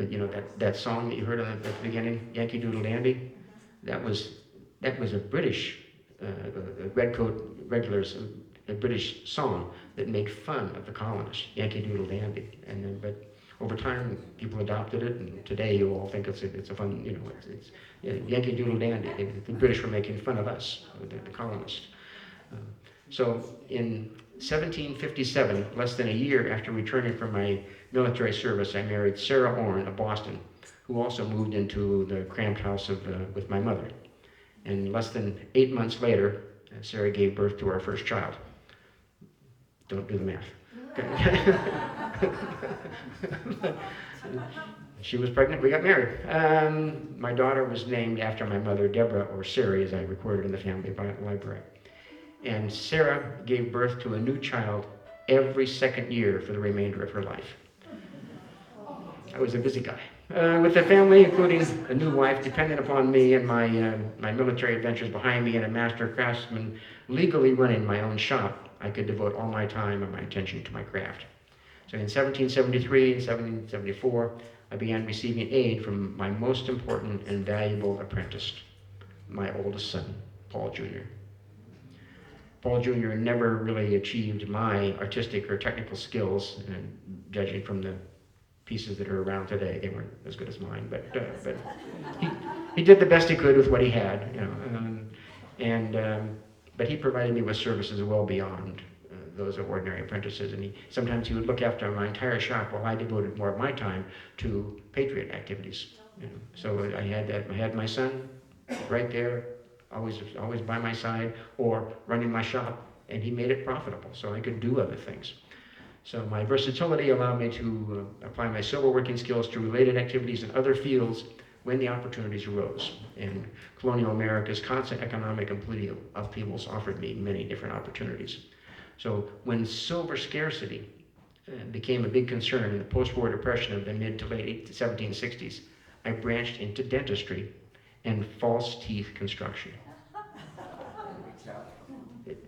you know, that song that you heard at the beginning, Yankee Doodle Dandy, that was a British redcoat regulars, a British song that made fun of the colonists, Yankee Doodle Dandy. And then, but over time, people adopted it, and today you all think it's a fun, you know, it's Yankee Doodle Dandy. The British were making fun of us, the colonists. So in 1757, less than a year after returning from my military service, I married Sarah Orne of Boston, who also moved into the cramped house with my mother. And less than 8 months later, Sarah gave birth to our first child. Don't do the math. She was pregnant, we got married. My daughter was named after my mother, Deborah, or Sari, as I recorded in the family library. And Sarah gave birth to a new child every second year for the remainder of her life. I was a busy guy. With the family, including a new wife, dependent upon me and my military adventures behind me, and a master craftsman legally running my own shop, I could devote all my time and my attention to my craft. So in 1773 and 1774, I began receiving aid from my most important and valuable apprentice, my oldest son, Paul Jr. Paul Jr. never really achieved my artistic or technical skills, and judging from the pieces that are around today, they weren't as good as mine, but he did the best he could with what he had, you know, but he provided me with services well beyond those of ordinary apprentices, and sometimes he would look after my entire shop while I devoted more of my time to patriot activities. You know. So I had my son right there, always by my side, or running my shop, and he made it profitable, so I could do other things. So my versatility allowed me to apply my silver working skills to related activities in other fields when the opportunities arose. And colonial America's constant economic upheavals offered me many different opportunities. So when silver scarcity became a big concern in the post-war depression of the mid to late 1760s, I branched into dentistry and false teeth construction.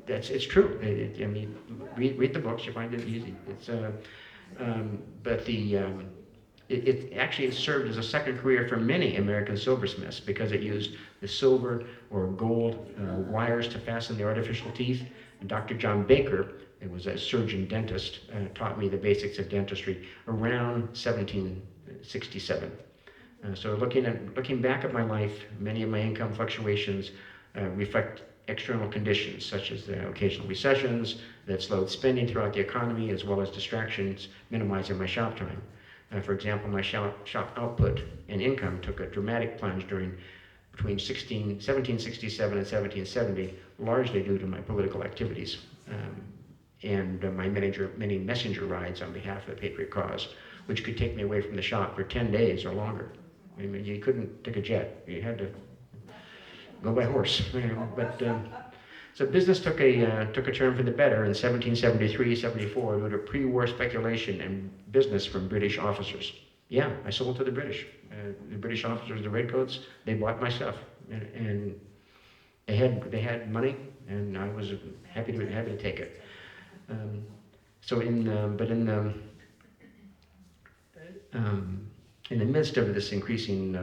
It's true. I mean, read the books, you find it easy. It actually served as a second career for many American silversmiths because it used the silver or gold wires to fasten the artificial teeth. And Dr. John Baker, who was a surgeon dentist, taught me the basics of dentistry around 1767. So looking back at my life, many of my income fluctuations reflect external conditions, such as the occasional recessions that slowed spending throughout the economy, as well as distractions minimizing my shop time. For example, my shop output and income took a dramatic plunge between 1767 and 1770, largely due to my political activities and my many messenger rides on behalf of the Patriot cause, which could take me away from the shop for 10 days or longer. I mean, you couldn't take a jet; you had to go by horse. So business took a turn for the better in 1773-74 due to pre-war speculation and business from British officers. Yeah, I sold to the British. The British officers, the redcoats, they bought my stuff, and they had money, and I was happy to take it. In the midst of this increasing,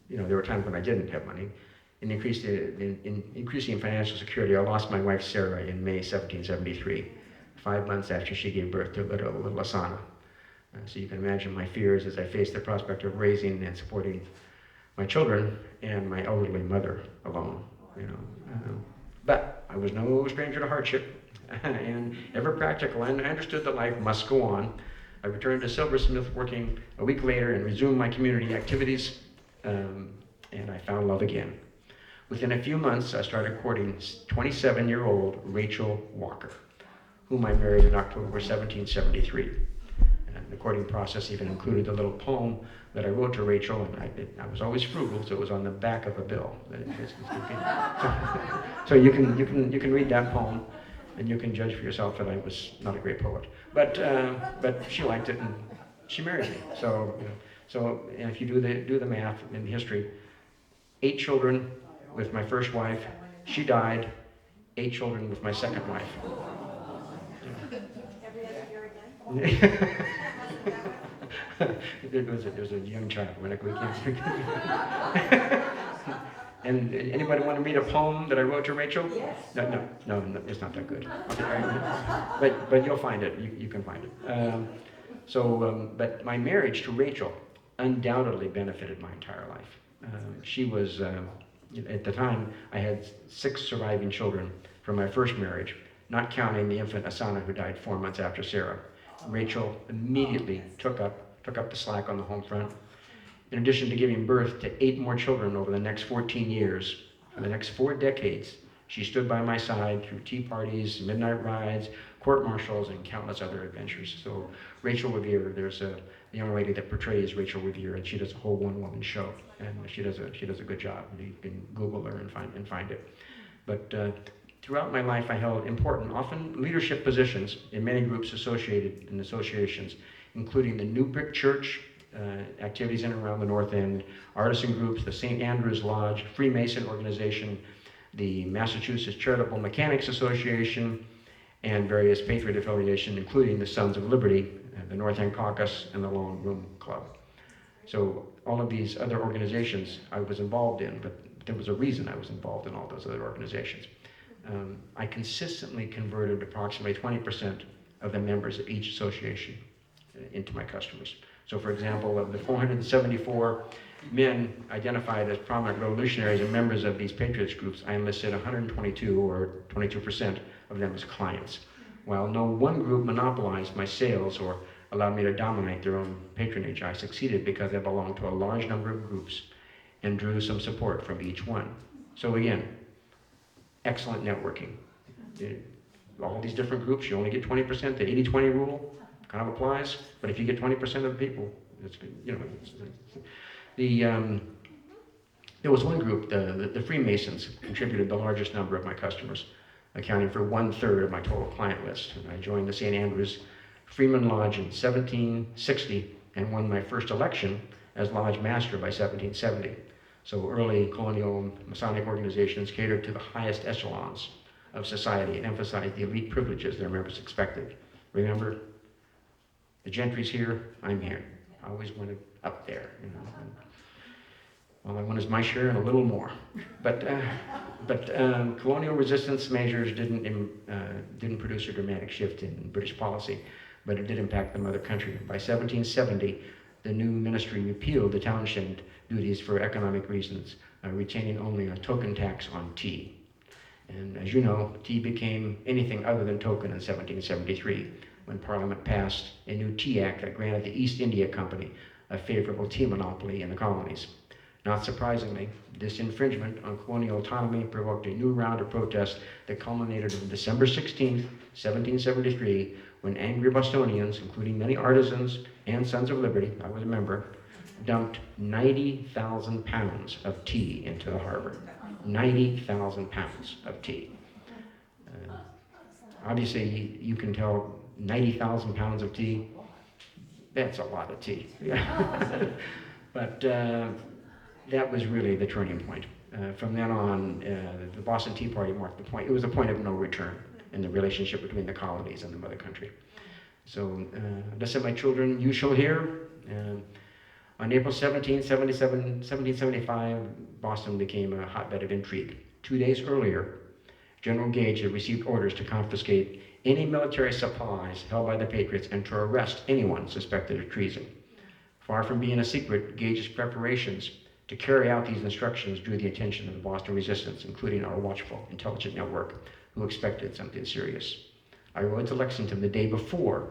there were times when I didn't have money. In increasing financial security, I lost my wife Sarah in May 1773, 5 months after she gave birth to little Asana. So you can imagine my fears as I faced the prospect of raising and supporting my children and my elderly mother alone. But I was no stranger to hardship, and ever practical, and I understood that life must go on. I returned to Silversmith working a week later and resumed my community activities, and I found love again. Within a few months, I started courting 27-year-old Rachel Walker, whom I married in October 1773. And the courting process even included a little poem that I wrote to Rachel, and I was always frugal, so it was on the back of a bill. So you can read that poem, and you can judge for yourself that I was not a great poet. But she liked it, and she married me. So if you do the math in history, 8 children with my first wife. She died. 8 children with my second wife. There was a young child when we came. And anybody want to read a poem that I wrote to Rachel? Yes. No, it's not that good. But you'll find it. You can find it. But my marriage to Rachel undoubtedly benefited my entire life. She was. At the time, I had 6 surviving children from my first marriage, not counting the infant Asana, who died 4 months after Sarah. Rachel immediately took up the slack on the home front. In addition to giving birth to 8 more children over the next 14 years, for the next 4 decades, she stood by my side through tea parties, midnight rides, court-martials, and countless other adventures. So Rachel Revere, there's a young lady that portrays Rachel Revere, and she does a whole one-woman show, and she does a good job. You can Google her and find it. But throughout my life, I held important, often leadership positions in many groups associated in associations, including the New Brick Church, activities in and around the North End, artisan groups, the St. Andrew's Lodge, Freemason organization, the Massachusetts Charitable Mechanics Association, and various Patriot affiliations, including the Sons of Liberty, the North End Caucus, and the Long Room Club. So all of these other organizations I was involved in, but there was a reason I was involved in all those other organizations. I consistently converted approximately 20% of the members of each association into my customers. So for example, of the 474 men identified as prominent revolutionaries and members of these patriots groups, I enlisted 122, or 22% of them as clients. While no one group monopolized my sales or allowed me to dominate their own patronage, I succeeded because I belonged to a large number of groups and drew some support from each one. So again, excellent networking. All these different groups, you only get 20%. The 80-20 rule kind of applies, but if you get 20% of the people, there was one group, the Freemasons, contributed the largest number of my customers, accounting for 1/3 of my total client list. And I joined the St. Andrews Freeman Lodge in 1760 and won my first election as Lodge Master by 1770. So early colonial Masonic organizations catered to the highest echelons of society and emphasized the elite privileges their members expected. Remember, the gentry's here, I'm here. I always wanted up there, All I want is my share and a little more. But colonial resistance measures didn't produce a dramatic shift in British policy, but it did impact the mother country. By 1770, the new ministry repealed the townshend duties for economic reasons, retaining only a token tax on tea. And as you know, tea became anything other than token in 1773, when Parliament passed a new Tea Act that granted the East India Company a favorable tea monopoly in the colonies. Not surprisingly, this infringement on colonial autonomy provoked a new round of protests that culminated on December 16, 1773, when angry Bostonians, including many artisans and Sons of Liberty, I was a member, dumped 90,000 pounds of tea into the harbor. 90,000 pounds of tea. Obviously, you can tell 90,000 pounds of tea, that's a lot of tea. But that was really the turning point. From then on, the Boston Tea Party marked the point. It was a point of no return in the relationship between the colonies and the mother country. So, listen, my children, you shall hear. On April 17, 1775, Boston became a hotbed of intrigue. 2 days earlier, General Gage had received orders to confiscate any military supplies held by the Patriots and to arrest anyone suspected of treason. Far from being a secret, Gage's preparations to carry out these instructions drew the attention of the Boston resistance, including our watchful intelligence network, who expected something serious. I rode to Lexington the day before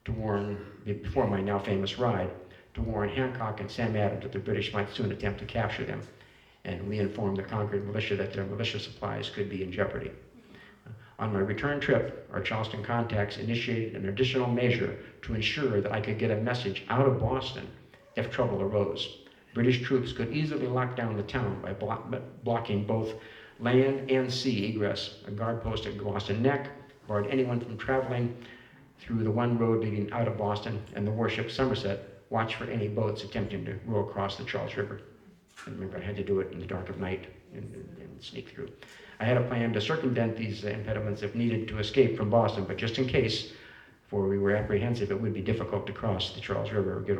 my now famous ride, to warn Hancock and Sam Adams that the British might soon attempt to capture them, and we informed the Concord militia that their militia supplies could be in jeopardy. On my return trip, our Charleston contacts initiated an additional measure to ensure that I could get a message out of Boston if trouble arose. British troops could easily lock down the town by blocking both land and sea egress. A guard post at Boston Neck barred anyone from traveling through the one road leading out of Boston, and the warship Somerset watched for any boats attempting to row across the Charles River. And remember, I had to do it in the dark of night and sneak through. I had a plan to circumvent these impediments if needed to escape from Boston, but just in case, for we were apprehensive it would be difficult to cross the Charles River or get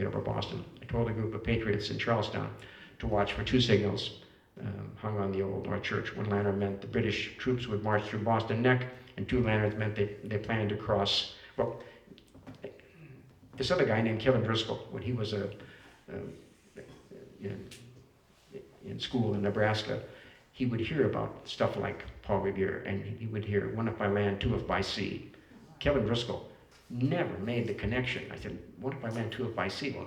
over Boston. I told a group of patriots in Charlestown to watch for two signals hung on the old North Church. One lantern meant the British troops would march through Boston Neck, and two lanterns meant they planned to cross. Well, this other guy named Kevin Driscoll, when he was in school in Nebraska, he would hear about stuff like Paul Revere, and he would hear one if by land, two if by sea. Kevin Driscoll never made the connection. I said, one if by land, two if by sea. Well,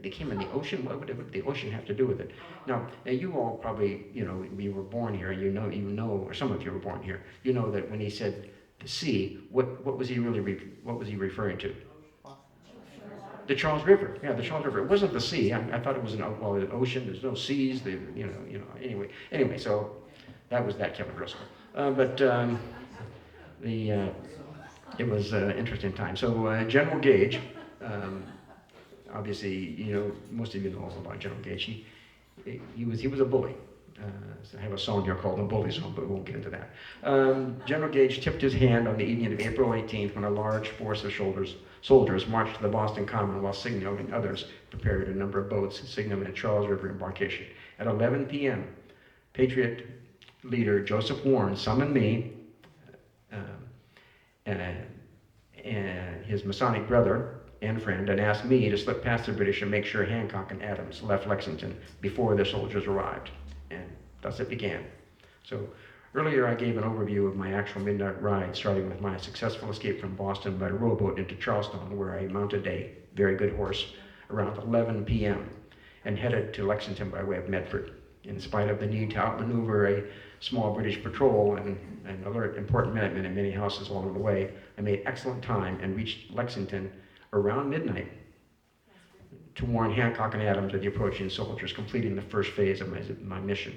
they came in the ocean. What would the ocean have to do with it? Now you all probably, you were born here, you know, or some of you were born here. You know that when he said the sea, what was he referring to? The Charles River. Yeah, the Charles River. It wasn't the sea. I thought it was an ocean. There's no seas. Anyway. So that was that Kevin Driscoll. It was an interesting time. So General Gage, obviously, most of you know all about General Gage. He was a bully. So I have a song here called The Bully Song, but we won't get into that. General Gage tipped his hand on the evening of April 18th when a large force of soldiers marched to the Boston Common while signaling others prepared a number of boats signaling a Charles River embarkation. At 11 p.m., Patriot leader Joseph Warren summoned me and his Masonic brother and friend and asked me to slip past the British and make sure Hancock and Adams left Lexington before the soldiers arrived. And thus it began. So earlier I gave an overview of my actual midnight ride, starting with my successful escape from Boston by rowboat into Charleston, where I mounted a very good horse around 11 p.m. and headed to Lexington by way of Medford. In spite of the need to outmaneuver a small British patrol and alert important Minutemen in many houses along the way, I made excellent time and reached Lexington around midnight to warn Hancock and Adams of the approaching soldiers, completing the first phase of my mission.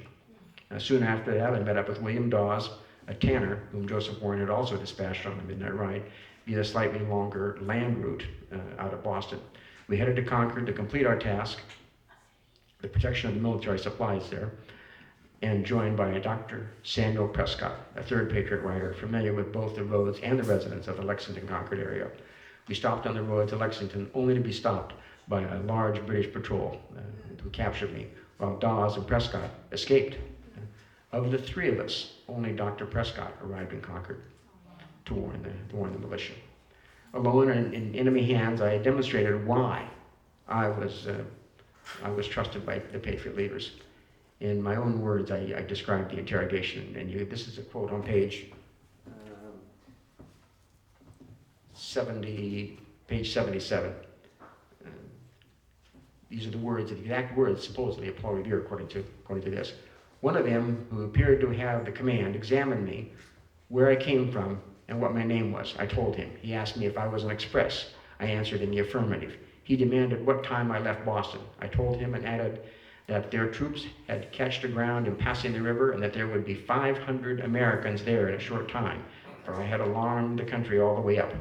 Soon after that, I met up with William Dawes, a tanner whom Joseph Warren had also dispatched on the midnight ride via the slightly longer land route out of Boston. We headed to Concord to complete our task, the protection of the military supplies there, and joined by Dr. Samuel Prescott, a third Patriot writer familiar with both the roads and the residents of the Lexington-Concord area. We stopped on the road to Lexington only to be stopped by a large British patrol who captured me, while Dawes and Prescott escaped. Of the three of us, only Dr. Prescott arrived in Concord to warn the militia. Alone in enemy hands, I demonstrated why I was trusted by the Patriot leaders. In my own words, I described the interrogation, and this is a quote on page 77. These are the words, the exact words, supposedly, of Paul Revere, according to this. One of them, who appeared to have the command, examined me, where I came from, and what my name was. I told him. He asked me if I was an express. I answered in the affirmative. He demanded what time I left Boston. I told him and added that their troops had catched aground in passing the river and that there would be 500 Americans there in a short time, for I had alarmed the country all the way up.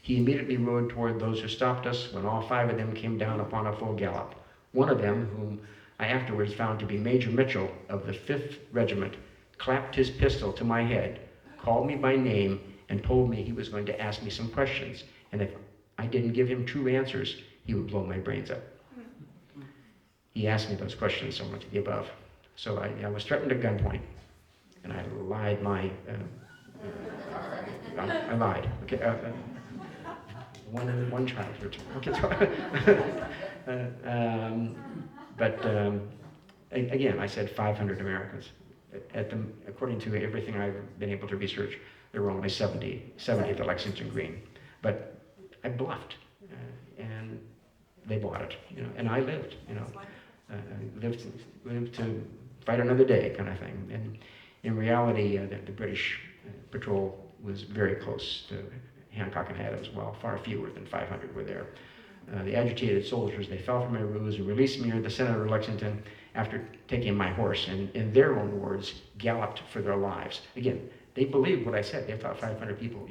He immediately rode toward those who stopped us when all 5 of them came down upon a full gallop. One of them, whom I afterwards found to be Major Mitchell of the 5th Regiment, clapped his pistol to my head, called me by name, and told me he was going to ask me some questions, and if I didn't give him true answers, he would blow my brains up. He asked me those questions, so much of the above. So I was threatened at gunpoint, and I lied I lied. Okay, one child. Okay, again, I said 500 Americans. According to everything I've been able to research, there were only 70 at the Lexington Green. But I bluffed, and they bought it, and I lived, lived to fight another day, kind of thing. And in reality, the British patrol was very close to Hancock and Adams. Well, far fewer than 500 were there. The agitated soldiers, they fell for my ruse and released me or the Senator of Lexington after taking my horse, and in their own words, galloped for their lives. Again, they believed what I said. They thought 500 people,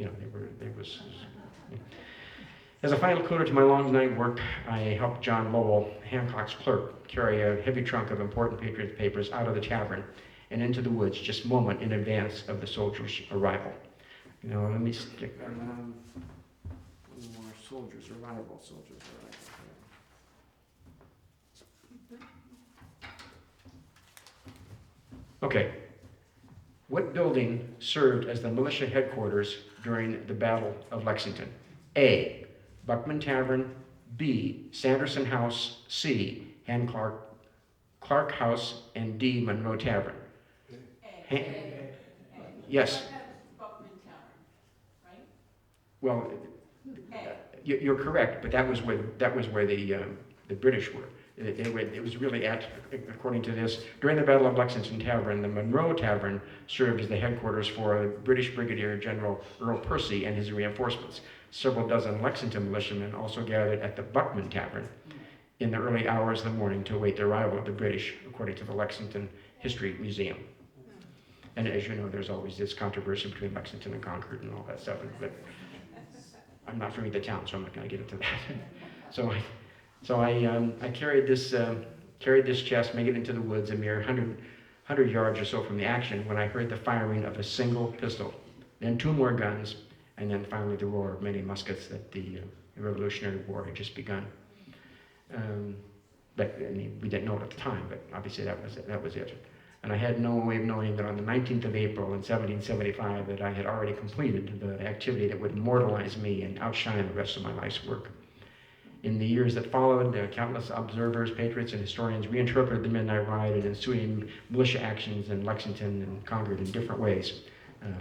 As a final coda to my long night work, I helped John Lowell, Hancock's clerk, carry a heavy trunk of important Patriot papers out of the tavern and into the woods just a moment in advance of the soldiers' arrival. Let me stick on more soldiers' arrival. Okay. What building served as the militia headquarters during the Battle of Lexington? A. Buckman Tavern. B. Sanderson House. C. Clark House. And D. Monroe Tavern. Yes. Buckman Tavern, right? Well, you're correct, but that was where the British were. It was really according to this, during the Battle of Lexington Tavern, the Monroe Tavern served as the headquarters for British Brigadier General Earl Percy and his reinforcements. Several dozen Lexington militiamen also gathered at the Buckman Tavern in the early hours of the morning to await the arrival of the British, according to the Lexington History Museum. And as you know, there's always this controversy between Lexington and Concord and all that stuff, but I'm not from either town, so I'm not going to get into that. So I carried this chest, made it into the woods a mere 100 yards or so from the action when I heard the firing of a single pistol, then 2 more guns, and then finally the roar of many muskets that the Revolutionary War had just begun. We didn't know it at the time, but obviously that was it. And I had no way of knowing that on the 19th of April in 1775 that I had already completed the activity that would immortalize me and outshine the rest of my life's work. In the years that followed, countless observers, patriots, and historians reinterpreted the Midnight Ride and ensuing militia actions in Lexington and Concord in different ways.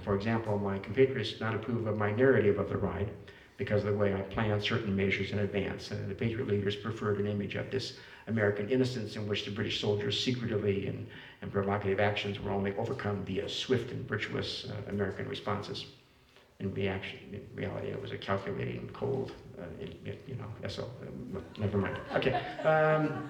For example, my compatriots did not approve of my narrative of the ride because of the way I planned certain measures in advance. The Patriot leaders preferred an image of this American innocence in which the British soldiers secretively and provocative actions were only overcome via swift and virtuous American responses. In reality, it was a calculating, cold, never mind. Okay.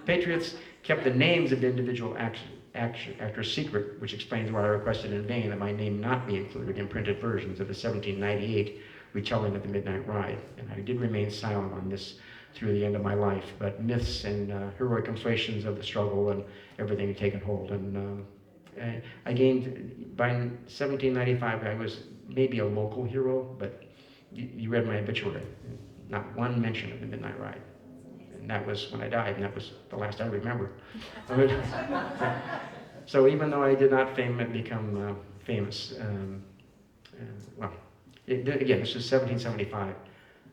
Patriots kept the names of individual actors secret, which explains why I requested in vain that my name not be included in printed versions of the 1798 retelling of the Midnight Ride. And I did remain silent on this through the end of my life, but myths and heroic inflations of the struggle and everything had taken hold. And I gained, by 1795, I was maybe a local hero, but you read my obituary, not one mention of the Midnight Ride. And that was when I died, and that was the last I remember. So even though I did not become famous, again, this was 1775.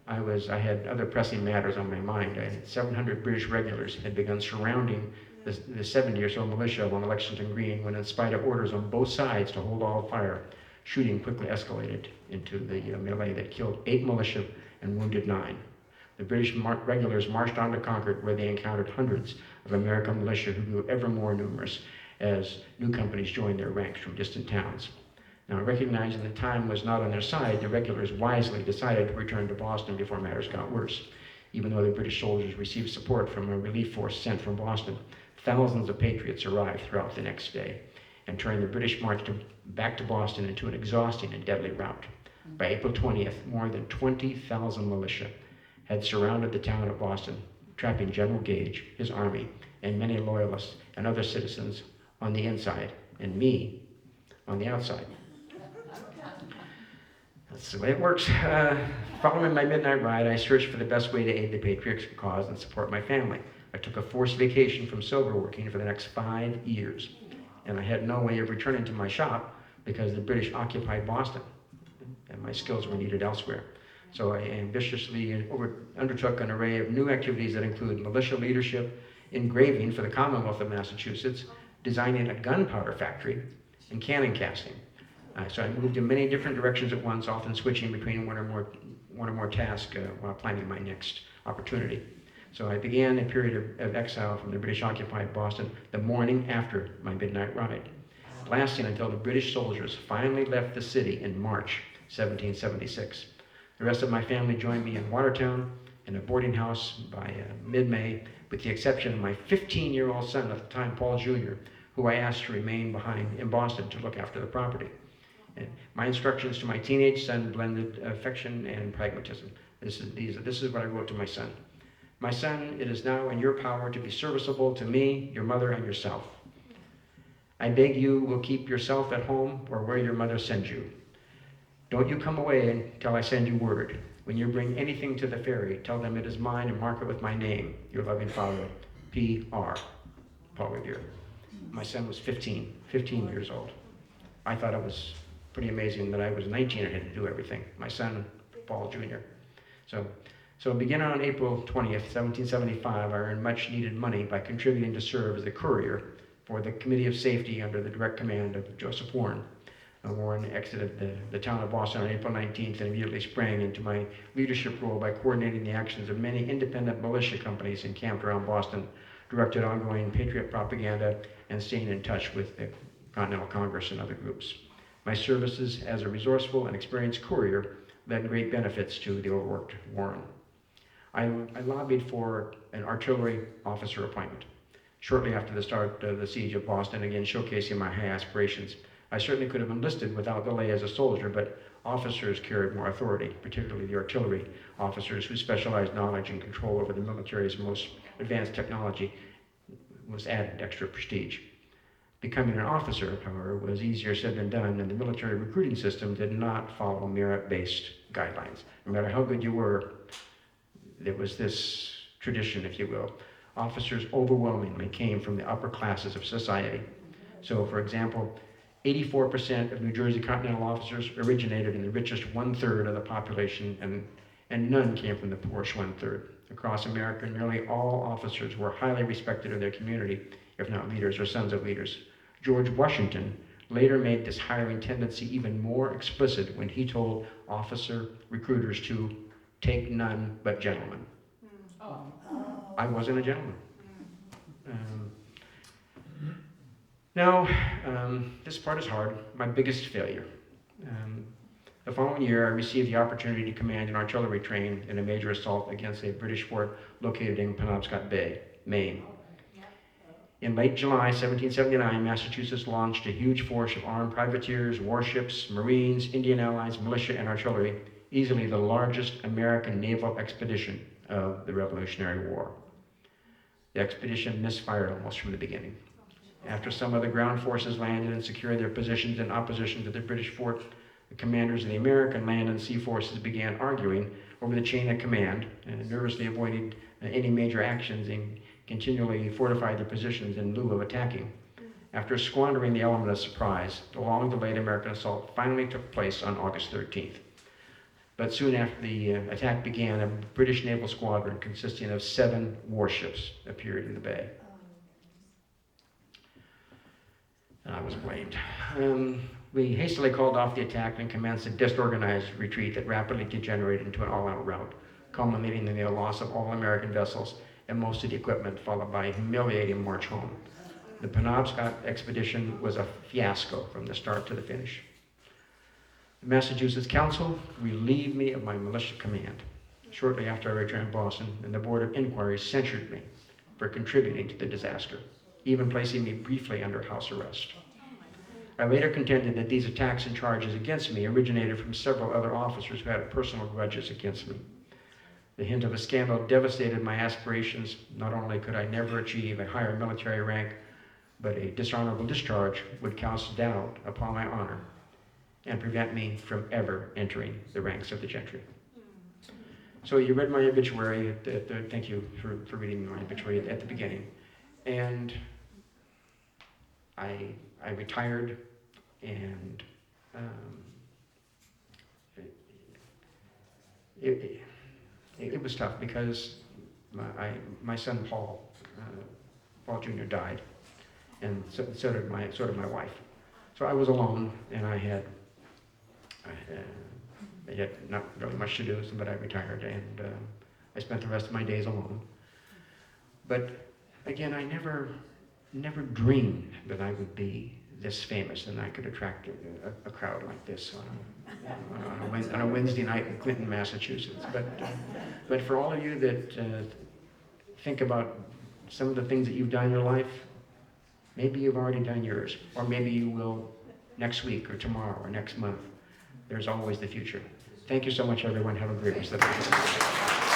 I had other pressing matters on my mind. 700 British regulars had begun surrounding the 70 or so militia along Lexington Green, when in spite of orders on both sides to hold all fire, shooting quickly escalated into the melee that killed 8 militia and wounded 9. The British regulars marched on to Concord, where they encountered hundreds of American militia who grew ever more numerous as new companies joined their ranks from distant towns. Now, recognizing that time was not on their side, the regulars wisely decided to return to Boston before matters got worse. Even though the British soldiers received support from a relief force sent from Boston, thousands of patriots arrived throughout the next day and turned the British march back to Boston into an exhausting and deadly rout. By April 20th, more than 20,000 militia had surrounded the town of Boston, trapping General Gage, his army, and many loyalists and other citizens on the inside, and me on the outside. That's the way it works. Following my midnight ride, I searched for the best way to aid the patriotic cause and support my family. I took a forced vacation from sober working for the next 5 years, and I had no way of returning to my shop because the British occupied Boston, and my skills were needed elsewhere. So I ambitiously undertook an array of new activities that include militia leadership, engraving for the Commonwealth of Massachusetts, designing a gunpowder factory, and cannon casting. So I moved in many different directions at once, often switching between one or more tasks while planning my next opportunity. So I began a period of exile from the British-occupied Boston the morning after my midnight ride, lasting until the British soldiers finally left the city in March 1776. The rest of my family joined me in Watertown in a boarding house by mid-May, with the exception of my 15-year-old son at the time, Paul Jr., who I asked to remain behind in Boston to look after the property. And my instructions to my teenage son blended affection and pragmatism. This is what I wrote to my son. My son, it is now in your power to be serviceable to me, your mother, and yourself. I beg you will keep yourself at home or where your mother sends you. Don't you come away until I send you word. When you bring anything to the ferry, tell them it is mine and mark it with my name, your loving father, P.R., Paul Revere. My son was 15 years old. I thought it was pretty amazing that I was 19 and had to do everything. My son, Paul Jr. So beginning on April 20th, 1775, I earned much needed money by contributing to serve as a courier for the Committee of Safety under the direct command of Joseph Warren. Warren exited the town of Boston on April 19th and immediately sprang into my leadership role by coordinating the actions of many independent militia companies encamped around Boston, directed ongoing patriot propaganda, and staying in touch with the Continental Congress and other groups. My services as a resourceful and experienced courier led great benefits to the overworked Warren. I lobbied for an artillery officer appointment shortly after the start of the siege of Boston, again showcasing my high aspirations. I certainly could have enlisted without delay as a soldier, but officers carried more authority, particularly the artillery officers whose specialized knowledge and control over the military's most advanced technology was added extra prestige. Becoming an officer, however, was easier said than done, and the military recruiting system did not follow merit-based guidelines. No matter how good you were, there was this tradition, if you will. Officers overwhelmingly came from the upper classes of society. So, for example, 84% of New Jersey Continental officers originated in the richest 1/3 of the population, and none came from the poorest 1/3. Across America, nearly all officers were highly respected in their community, if not leaders or sons of leaders. George Washington later made this hiring tendency even more explicit when he told officer recruiters to take none but gentlemen. I wasn't a gentleman. This part is hard. My biggest failure. The following year, I received the opportunity to command an artillery train in a major assault against a British fort located in Penobscot Bay, Maine. In late July 1779, Massachusetts launched a huge force of armed privateers, warships, Marines, Indian allies, militia, and artillery, easily the largest American naval expedition of the Revolutionary War. The expedition misfired almost from the beginning. After some of the ground forces landed and secured their positions in opposition to the British fort, the commanders of the American land and sea forces began arguing over the chain of command and nervously avoided any major actions and continually fortified their positions in lieu of attacking. After squandering the element of surprise, the long-delayed American assault finally took place on August 13th. But soon after the attack began, a British naval squadron consisting of 7 warships appeared in the bay. and I was blamed. We hastily called off the attack and commenced a disorganized retreat that rapidly degenerated into an all-out rout, culminating in the loss of all American vessels and most of the equipment, followed by a humiliating march home. The Penobscot expedition was a fiasco from the start to the finish. The Massachusetts Council relieved me of my militia command shortly after I returned to Boston, and the Board of Inquiry censured me for contributing to the disaster, even placing me briefly under house arrest. I later contended that these attacks and charges against me originated from several other officers who had personal grudges against me. The hint of a scandal devastated my aspirations. Not only could I never achieve a higher military rank, but a dishonorable discharge would cast doubt upon my honor and prevent me from ever entering the ranks of the gentry. So you read my obituary. Thank you for reading my obituary at the beginning. And I retired, and it was tough because my son Paul Jr. died, and so did my wife. So I was alone, and I had not really much to do, but I retired, and I spent the rest of my days alone. But again, I never dreamed that I would be this famous and I could attract a crowd like this on a Wednesday night in Clinton, Massachusetts. But for all of you that think about some of the things that you've done in your life, maybe you've already done yours, or maybe you will next week or tomorrow or next month. There's always the future. Thank you so much, everyone. Have a great rest of the day.